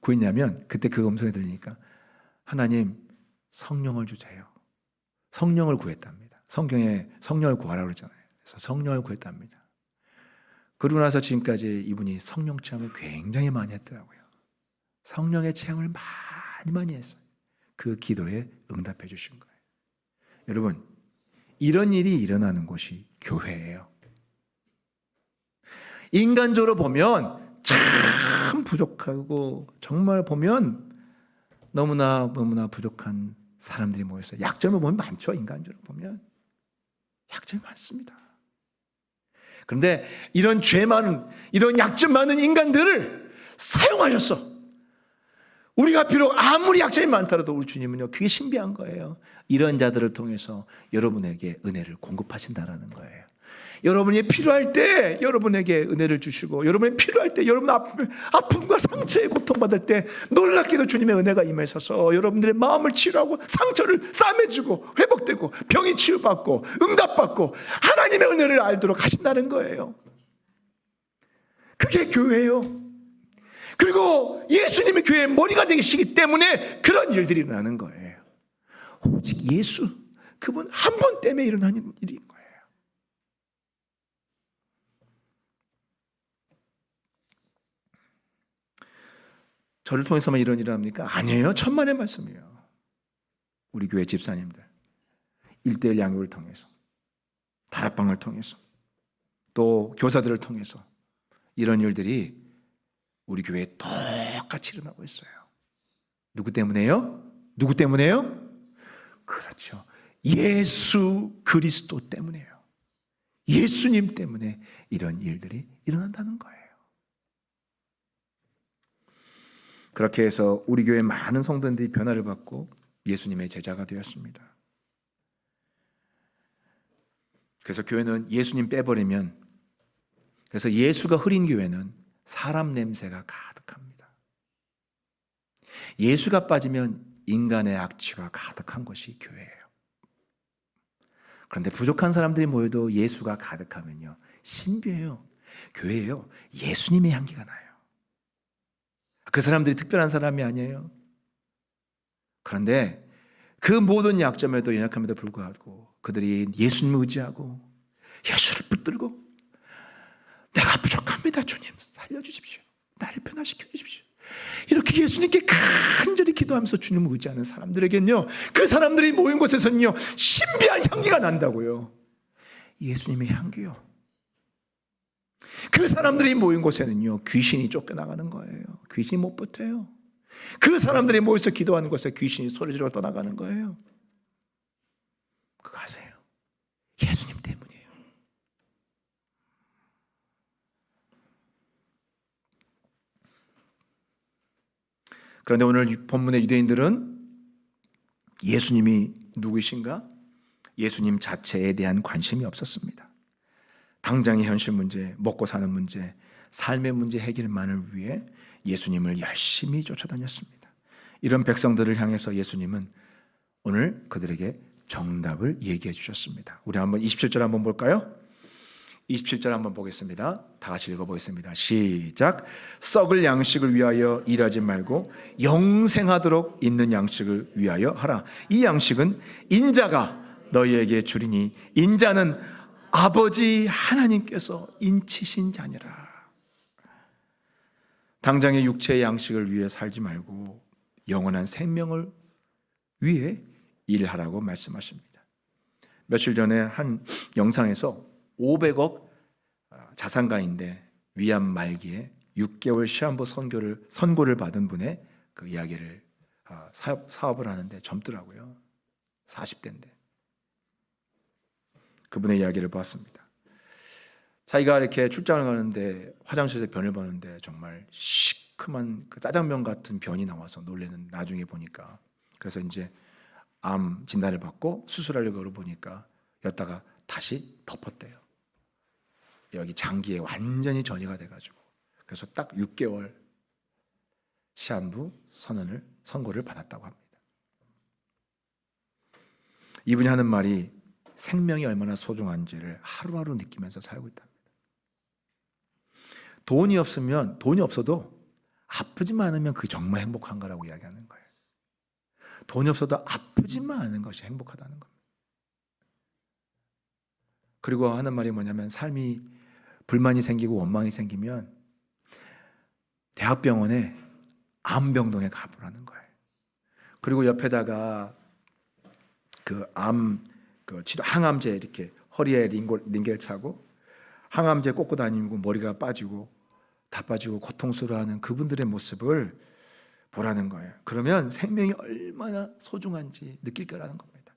구했냐면, 그때 그 음성이 들리니까 하나님 성령을 주세요. 성령을 구했답니다. 성경에 성령을 구하라고 그러잖아요. 그래서 성령을 구했답니다. 그러고 나서 지금까지 이분이 성령 체험을 굉장히 많이 했더라고요. 성령의 체험을 많이 했어요. 그 기도에 응답해 주신 거예요. 여러분, 이런 일이 일어나는 곳이 교회예요. 인간적으로 보면 참 부족하고, 정말 보면 너무나 부족한 사람들이 모였어요. 약점을 보면 많죠. 인간적으로 보면 약점이 많습니다. 그런데 이런 죄 많은, 이런 약점 많은 인간들을 사용하셨어. 우리가 비록 아무리 약점이 많더라도 우리 주님은요, 그게 신비한 거예요. 이런 자들을 통해서 여러분에게 은혜를 공급하신다라는 거예요. 여러분이 필요할 때 여러분에게 은혜를 주시고, 여러분이 필요할 때, 여러분 아픔과 상처에 고통받을 때 놀랍게도 주님의 은혜가 임하셔서 여러분들의 마음을 치유하고 상처를 싸매주고 회복되고 병이 치유받고 응답받고 하나님의 은혜를 알도록 하신다는 거예요. 그게 교회예요. 그리고 예수님이 교회의 머리가 되시기 때문에 그런 일들이 일어나는 거예요. 오직 예수, 그분 한 분 때문에 일어나는 일인 거예요. 저를 통해서만 이런 일을 합니까? 아니에요. 천만의 말씀이에요. 우리 교회 집사님들 1:1 양육을 통해서, 다락방을 통해서, 또 교사들을 통해서 이런 일들이 우리 교회에 똑같이 일어나고 있어요. 누구 때문에요? 누구 때문에요? 그렇죠. 예수 그리스도 때문에요. 예수님 때문에 이런 일들이 일어난다는 거예요. 그렇게 해서 우리 교회 많은 성도들이 변화를 받고 예수님의 제자가 되었습니다. 그래서 교회는 예수님 빼버리면, 그래서 예수가 흐린 교회는 사람 냄새가 가득합니다. 예수가 빠지면 인간의 악취가 가득한 것이 교회예요. 그런데 부족한 사람들이 모여도 예수가 가득하면요, 신비해요. 교회예요, 예수님의 향기가 나요. 그 사람들이 특별한 사람이 아니에요. 그런데 그 모든 약점에도 연약함에도 불구하고 그들이 예수님을 의지하고 예수를 붙들고 내가 부족합니다. 주님 살려주십시오. 나를 변화시켜 주십시오. 이렇게 예수님께 간절히 기도하면서 주님을 의지하는 사람들에겐요, 그 사람들이 모인 곳에서는요 신비한 향기가 난다고요. 예수님의 향기요. 그 사람들이 모인 곳에는요 귀신이 쫓겨나가는 거예요. 귀신이 못 버텨요. 그 사람들이 모여서 기도하는 곳에 귀신이 소리지르고 떠나가는 거예요. 그거 아세요? 예수님 때문이에요. 그런데 오늘 본문의 유대인들은 예수님이 누구이신가? 예수님 자체에 대한 관심이 없었습니다. 당장의 현실 문제, 먹고 사는 문제, 삶의 문제 해결만을 위해 예수님을 열심히 쫓아다녔습니다. 이런 백성들을 향해서 예수님은 오늘 그들에게 정답을 얘기해 주셨습니다. 우리 한번 27절 한번 볼까요? 27절 한번 보겠습니다. 다 같이 읽어보겠습니다. 시작. 썩을 양식을 위하여 일하지 말고 영생하도록 있는 양식을 위하여 하라. 이 양식은 인자가 너희에게 주리니 인자는 아버지 하나님께서 인치신 자니라. 당장의 육체의 양식을 위해 살지 말고 영원한 생명을 위해 일하라고 말씀하십니다. 며칠 전에 한 영상에서 500억 자산가인데 위암 말기에 6개월 시한부 선고를 받은 분의 그 이야기를 사업을 하는데 젊더라고요. 40대인데 그분의 이야기를 보았습니다. 자기가 이렇게 출장을 가는데 화장실에서 변을 보는데 정말 시큼한 그 짜장면 같은 변이 나와서 놀래는, 나중에 보니까. 그래서 이제 암 진단을 받고 수술하려고 걸어보니까 였다가 다시 덮었대요. 여기 장기에 완전히 전이가 돼가지고. 그래서 딱 6개월 시한부 선고를 받았다고 합니다. 이분이 하는 말이 생명이 얼마나 소중한지를 하루하루 느끼면서 살고 있답니다. 돈이 없어도 아프지만 않으면 그게 정말 행복한 거라고 이야기하는 거예요. 돈이 없어도 아프지만 않은 것이 행복하다는 겁니다. 그리고 하는 말이 뭐냐면 삶이 불만이 생기고 원망이 생기면 대학병원에 암병동에 가보라는 거예요. 그리고 옆에다가 치료 항암제 이렇게 허리에 링겔 차고 항암제 꽂고 다니고 머리가 빠지고 다 빠지고 고통스러워하는 그분들의 모습을 보라는 거예요. 그러면 생명이 얼마나 소중한지 느낄 거라는 겁니다.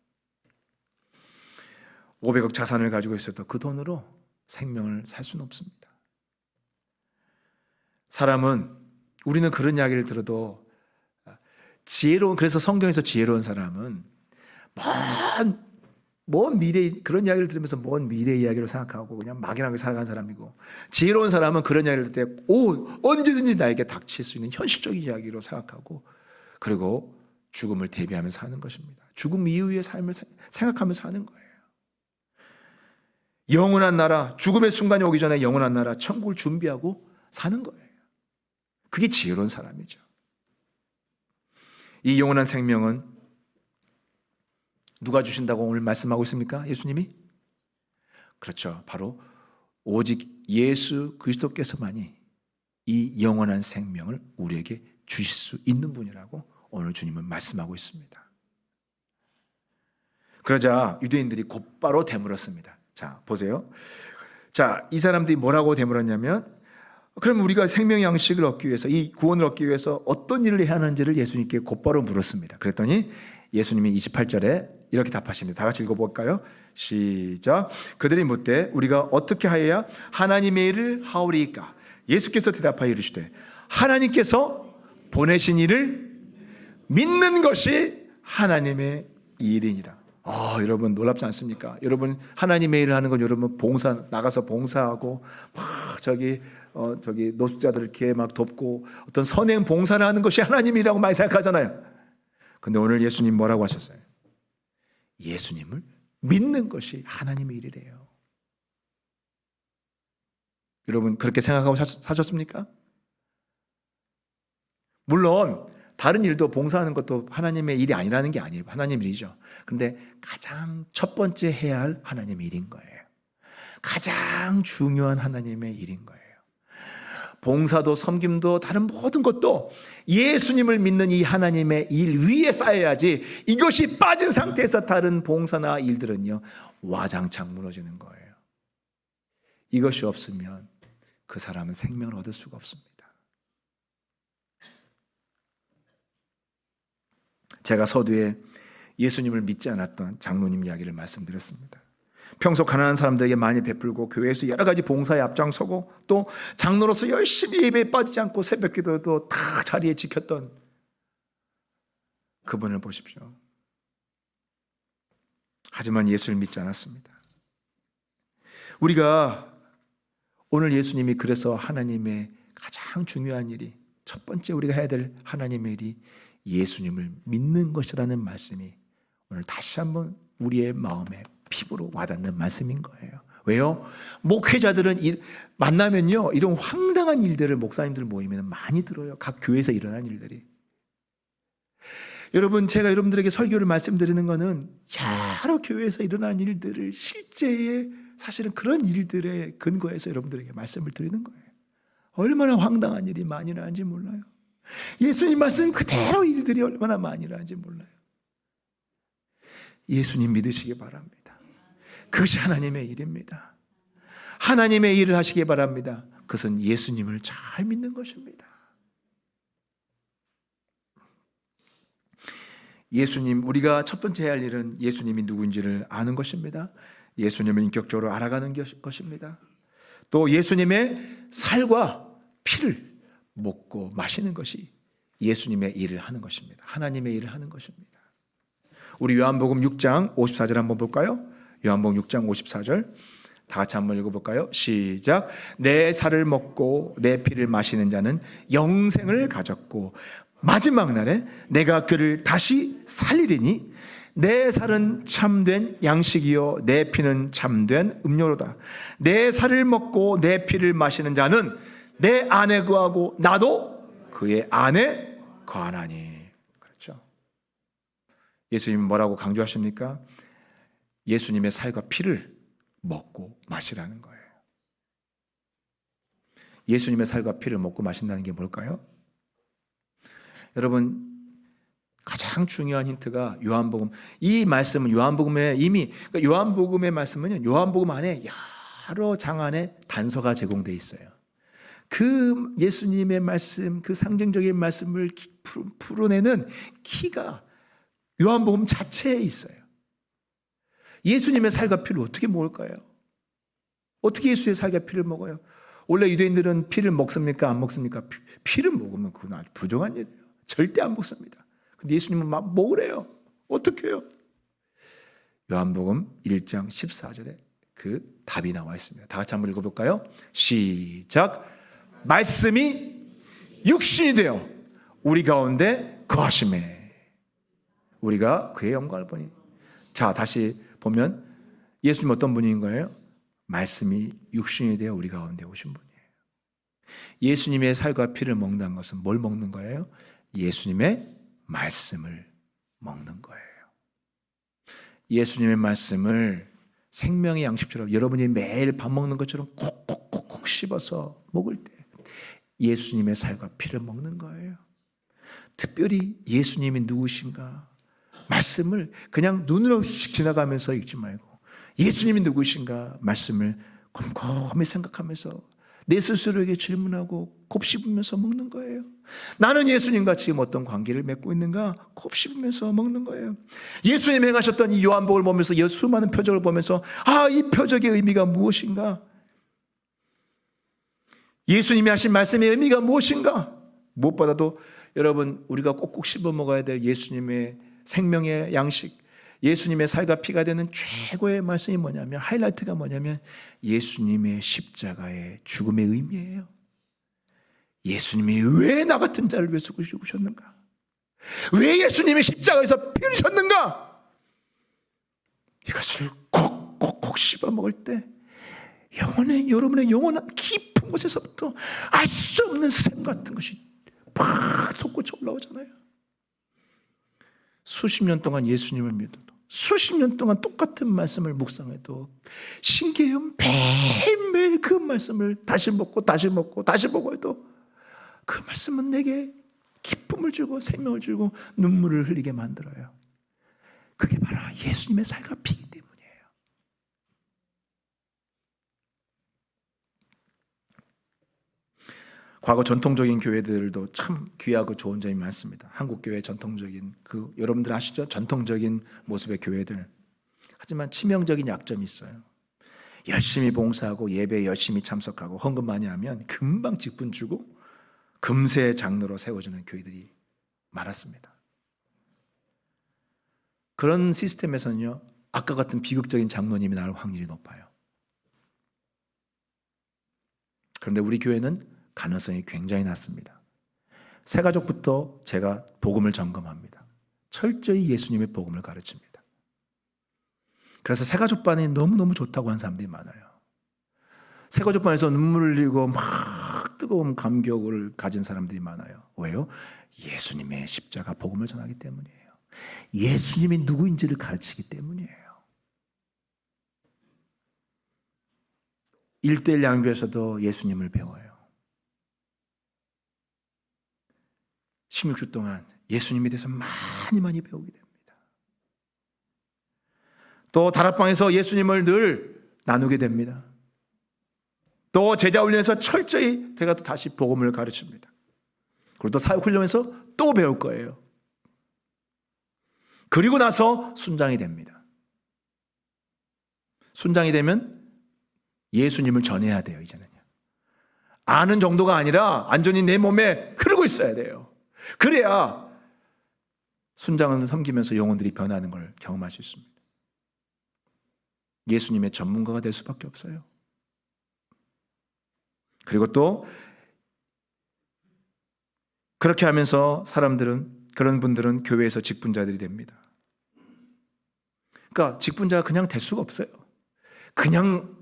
500억 자산을 가지고 있어도 그 돈으로 생명을 살 수는 없습니다. 우리는 그런 이야기를 들어도 그래서 성경에서 지혜로운 사람은 먼 미래, 그런 이야기를 들으면서 먼 미래 이야기로 생각하고 그냥 막연하게 살아가는 사람이고, 지혜로운 사람은 그런 이야기를 들을 때 언제든지 나에게 닥칠 수 있는 현실적인 이야기로 생각하고, 그리고 죽음을 대비하면서 사는 것입니다. 죽음 이후의 삶을 생각하면서 사는 거예요. 영원한 나라, 죽음의 순간이 오기 전에 영원한 나라, 천국을 준비하고 사는 거예요. 그게 지혜로운 사람이죠. 이 영원한 생명은 누가 주신다고 오늘 말씀하고 있습니까? 예수님이? 그렇죠. 바로 오직 예수 그리스도께서만이 이 영원한 생명을 우리에게 주실 수 있는 분이라고 오늘 주님은 말씀하고 있습니다. 그러자 유대인들이 곧바로 되물었습니다. 자, 보세요. 자, 이 사람들이 뭐라고 되물었냐면, 그럼 우리가 생명의 양식을 얻기 위해서, 이 구원을 얻기 위해서 어떤 일을 해야 하는지를 예수님께 곧바로 물었습니다. 그랬더니 예수님이 28절에 이렇게 답하십니다. 다 같이 읽어볼까요? 시작. 그들이 묻되 우리가 어떻게 하여야 하나님의 일을 하오리이까? 예수께서 대답하여 이르시되 하나님께서 보내신 이를 믿는 것이 하나님의 일이니라. 여러분 놀랍지 않습니까? 여러분 하나님의 일을 하는 건 여러분 나가서 봉사하고 막 저기 노숙자들 이렇게 막 돕고 어떤 선행 봉사를 하는 것이 하나님이라고 많이 생각하잖아요. 근데 오늘 예수님 뭐라고 하셨어요? 예수님을 믿는 것이 하나님의 일이래요. 여러분 그렇게 생각하고 사셨습니까? 물론 다른 일도 봉사하는 것도 하나님의 일이 아니라는 게 아니에요. 하나님 일이죠. 그런데 가장 첫 번째 해야 할 하나님의 일인 거예요. 가장 중요한 하나님의 일인 거예요. 봉사도 섬김도 다른 모든 것도 예수님을 믿는 이 하나님의 일 위에 쌓여야지, 이것이 빠진 상태에서 다른 봉사나 일들은요 와장창 무너지는 거예요. 이것이 없으면 그 사람은 생명을 얻을 수가 없습니다. 제가 서두에 예수님을 믿지 않았던 장로님 이야기를 말씀드렸습니다. 평소 가난한 사람들에게 많이 베풀고 교회에서 여러 가지 봉사에 앞장서고 또 장로로서 열심히 예배에 빠지지 않고 새벽기도도 다 자리에 지켰던 그분을 보십시오. 하지만 예수를 믿지 않았습니다. 우리가 오늘 예수님이 그래서 하나님의 가장 중요한 일이, 첫 번째 우리가 해야 될 하나님의 일이 예수님을 믿는 것이라는 말씀이 오늘 다시 한번 우리의 마음에 피부로 와닿는 말씀인 거예요. 왜요? 목회자들은 만나면요 이런 황당한 일들을 목사님들 모이면 많이 들어요. 각 교회에서 일어난 일들이. 여러분, 제가 여러분들에게 설교를 말씀드리는 것은 여러 교회에서 일어난 일들을 실제의 사실은 그런 일들의 근거에서 여러분들에게 말씀을 드리는 거예요. 얼마나 황당한 일이 많이 일어나는지 몰라요. 예수님 말씀 그대로 일들이 얼마나 많이 일어나는지 몰라요. 예수님 믿으시기 바랍니다. 그것이 하나님의 일입니다. 하나님의 일을 하시기 바랍니다. 그것은 예수님을 잘 믿는 것입니다. 예수님, 우리가 첫 번째 해야 할 일은 예수님이 누구인지를 아는 것입니다. 예수님을 인격적으로 알아가는 것입니다. 또 예수님의 살과 피를 먹고 마시는 것이 예수님의 일을 하는 것입니다. 하나님의 일을 하는 것입니다. 우리 요한복음 6장 54절 한번 볼까요? 요한복음 6장 54절 다 같이 한번 읽어볼까요? 시작. 내 살을 먹고 내 피를 마시는 자는 영생을 가졌고 마지막 날에 내가 그를 다시 살리리니 내 살은 참된 양식이요 내 피는 참된 음료로다. 내 살을 먹고 내 피를 마시는 자는 내 안에 거하고 나도 그의 안에 거하나니. 그렇죠. 예수님 뭐라고 강조하십니까? 예수님의 살과 피를 먹고 마시라는 거예요. 예수님의 살과 피를 먹고 마신다는 게 뭘까요? 여러분, 가장 중요한 힌트가 요한복음. 이 말씀은 요한복음에 이미, 그러니까 요한복음의 말씀은요, 요한복음 안에 여러 장 안에 단서가 제공되어 있어요. 그 예수님의 말씀, 그 상징적인 말씀을 풀어내는 키가 요한복음 자체에 있어요. 예수님의 살과 피를 어떻게 먹을까요? 어떻게 예수의 살과 피를 먹어요? 원래 유대인들은 피를 먹습니까? 안 먹습니까? 피를 먹으면 그건 아주 부정한 일이에요. 절대 안 먹습니다. 근데 예수님은 막 먹으래요. 어떻게 해요? 요한복음 1장 14절에 그 답이 나와 있습니다. 다 같이 한번 읽어볼까요? 시작. 말씀이 육신이 되어 우리 가운데 거하심에 우리가 그의 영광을 보니. 자, 다시 보면 예수님 어떤 분인 거예요? 말씀이 육신이 되어 우리 가운데 오신 분이에요. 예수님의 살과 피를 먹는 것은 뭘 먹는 거예요? 예수님의 말씀을 먹는 거예요. 예수님의 말씀을 생명의 양식처럼 여러분이 매일 밥 먹는 것처럼 콕콕콕콕 씹어서 먹을 때 예수님의 살과 피를 먹는 거예요. 특별히 예수님이 누구신가? 말씀을 그냥 눈으로 씩 지나가면서 읽지 말고 예수님이 누구신가? 말씀을 곰곰이 생각하면서 내 스스로에게 질문하고 곱씹으면서 먹는 거예요. 나는 예수님과 지금 어떤 관계를 맺고 있는가? 곱씹으면서 먹는 거예요. 예수님 행하셨던 이 요한복음을 보면서 수많은 표적을 보면서 이 표적의 의미가 무엇인가? 예수님이 하신 말씀의 의미가 무엇인가? 무엇보다도 여러분, 우리가 꼭꼭 씹어 먹어야 될 예수님의 생명의 양식, 예수님의 살과 피가 되는 최고의 말씀이 뭐냐면, 하이라이트가 뭐냐면 예수님의 십자가의 죽음의 의미예요. 예수님이 왜 나 같은 자를 위해서 죽으셨는가? 왜 예수님이 십자가에서 피 흘리셨는가? 이것을 콕콕콕 씹어 먹을 때 여러분의 영혼한 깊은 곳에서부터 알 수 없는 샘 같은 것이 팍 솟구쳐 올라오잖아요. 수십 년 동안 예수님을 믿어도, 수십 년 동안 똑같은 말씀을 묵상해도 신기해요. 매일매일 그 말씀을 다시 먹고 다시 먹고 다시 먹어도 그 말씀은 내게 기쁨을 주고 생명을 주고 눈물을 흘리게 만들어요. 그게 바로 예수님의 살과 피기 때문이에요. 과거 전통적인 교회들도 참 귀하고 좋은 점이 많습니다. 한국 교회 전통적인 여러분들 아시죠? 전통적인 모습의 교회들. 하지만 치명적인 약점이 있어요. 열심히 봉사하고 예배에 열심히 참석하고 헌금 많이 하면 금방 직분 주고 금세 장로로 세워주는 교회들이 많았습니다. 그런 시스템에서는요, 아까 같은 비극적인 장로님이 나올 확률이 높아요. 그런데 우리 교회는 가능성이 굉장히 낮습니다. 새가족부터 제가 복음을 점검합니다. 철저히 예수님의 복음을 가르칩니다. 그래서 새가족반이 너무너무 좋다고 하는 사람들이 많아요. 새가족반에서 눈물을 흘리고 막 뜨거운 감격을 가진 사람들이 많아요. 왜요? 예수님의 십자가 복음을 전하기 때문이에요. 예수님이 누구인지를 가르치기 때문이에요. 1:1 양교에서도 예수님을 배워요. 16주 동안 예수님에 대해서 많이 배우게 됩니다. 또 다락방에서 예수님을 늘 나누게 됩니다. 또 제자 훈련에서 철저히 제가 또 다시 복음을 가르칩니다. 그리고 또 사역 훈련에서 또 배울 거예요. 그리고 나서 순장이 됩니다. 순장이 되면 예수님을 전해야 돼요. 이제는요. 아는 정도가 아니라 완전히 내 몸에 흐르고 있어야 돼요. 그래야 순장을 섬기면서 영혼들이 변하는 걸 경험할 수 있습니다. 예수님의 전문가가 될 수밖에 없어요. 그리고 또 그렇게 하면서 그런 분들은 교회에서 직분자들이 됩니다. 그러니까 직분자가 그냥 될 수가 없어요. 그냥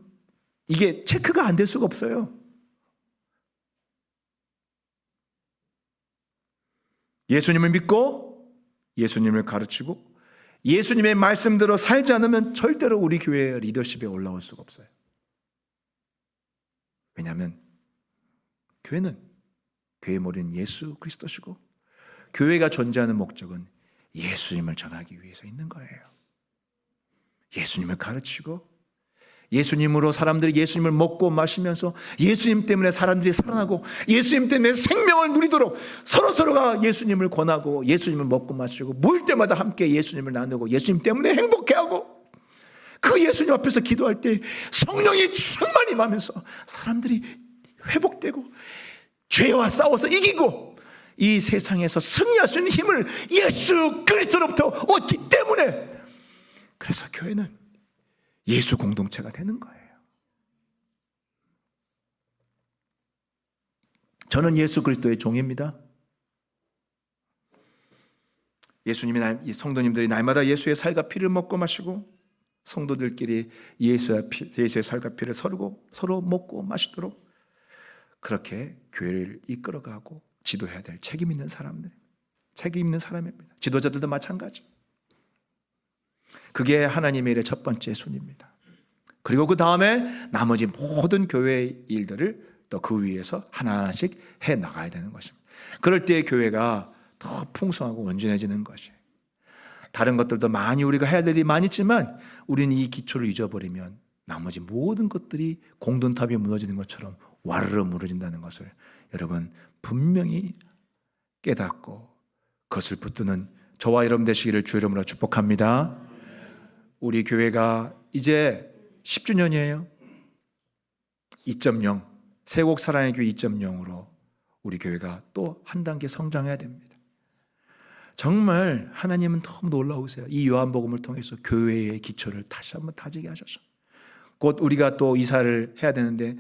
이게 체크가 안 될 수가 없어요. 예수님을 믿고 예수님을 가르치고 예수님의 말씀대로 살지 않으면 절대로 우리 교회의 리더십에 올라올 수가 없어요. 왜냐하면 교회는 교회의 머리는 예수 그리스도시고 교회가 존재하는 목적은 예수님을 전하기 위해서 있는 거예요. 예수님을 가르치고 예수님으로 사람들이 예수님을 먹고 마시면서 예수님 때문에 사람들이 살아나고 예수님 때문에 생명을 누리도록 서로서로가 예수님을 권하고 예수님을 먹고 마시고 모일 때마다 함께 예수님을 나누고 예수님 때문에 행복해하고 그 예수님 앞에서 기도할 때 성령이 충만히 임하면서 사람들이 회복되고 죄와 싸워서 이기고 이 세상에서 승리할 수 있는 힘을 예수 그리스도로부터 얻기 때문에 그래서 교회는 예수 공동체가 되는 거예요. 저는 예수 그리스도의 종입니다. 성도님들이 날마다 예수의 살과 피를 먹고 마시고 성도들끼리 예수의 살과 피를 서로 먹고 마시도록 그렇게 교회를 이끌어가고 지도해야 될 책임 있는 사람입니다. 지도자들도 마찬가지. 그게 하나님의 일의 첫 번째 순입니다. 그리고 그 다음에 나머지 모든 교회의 일들을 또 그 위에서 하나하나씩 해 나가야 되는 것입니다. 그럴 때 교회가 더 풍성하고 온전해지는 것이에요. 다른 것들도 많이 우리가 해야 될 일이 많이 있지만 우리는 이 기초를 잊어버리면 나머지 모든 것들이 공든탑이 무너지는 것처럼 와르르 무너진다는 것을 여러분 분명히 깨닫고 그것을 붙드는 저와 여러분 되시기를 주 이름으로 축복합니다. 우리 교회가 이제 10주년이에요. 2.0 세곡 사랑의 교회 2.0으로 우리 교회가 또 한 단계 성장해야 됩니다. 정말 하나님은 너무 놀라우세요. 이 요한복음을 통해서 교회의 기초를 다시 한번 다지게 하셔서 곧 우리가 또 이사를 해야 되는데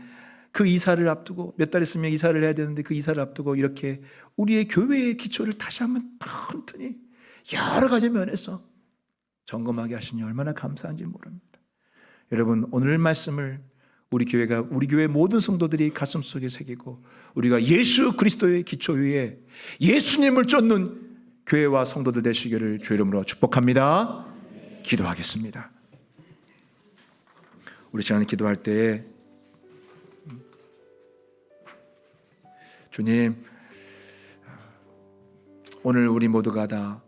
그 이사를 앞두고 몇 달 있으면 이사를 해야 되는데 그 이사를 앞두고 이렇게 우리의 교회의 기초를 다시 한번 튼튼히 여러 가지 면에서 점검하게 하시니 얼마나 감사한지 모릅니다. 여러분 오늘 말씀을 우리 교회가 우리 교회 모든 성도들이 가슴속에 새기고 우리가 예수 그리스도의 기초 위에 예수님을 쫓는 교회와 성도들 되시기를 주 이름으로 축복합니다. 기도하겠습니다. 우리 지난 기도할 때에 주님, 오늘 우리 모두가 다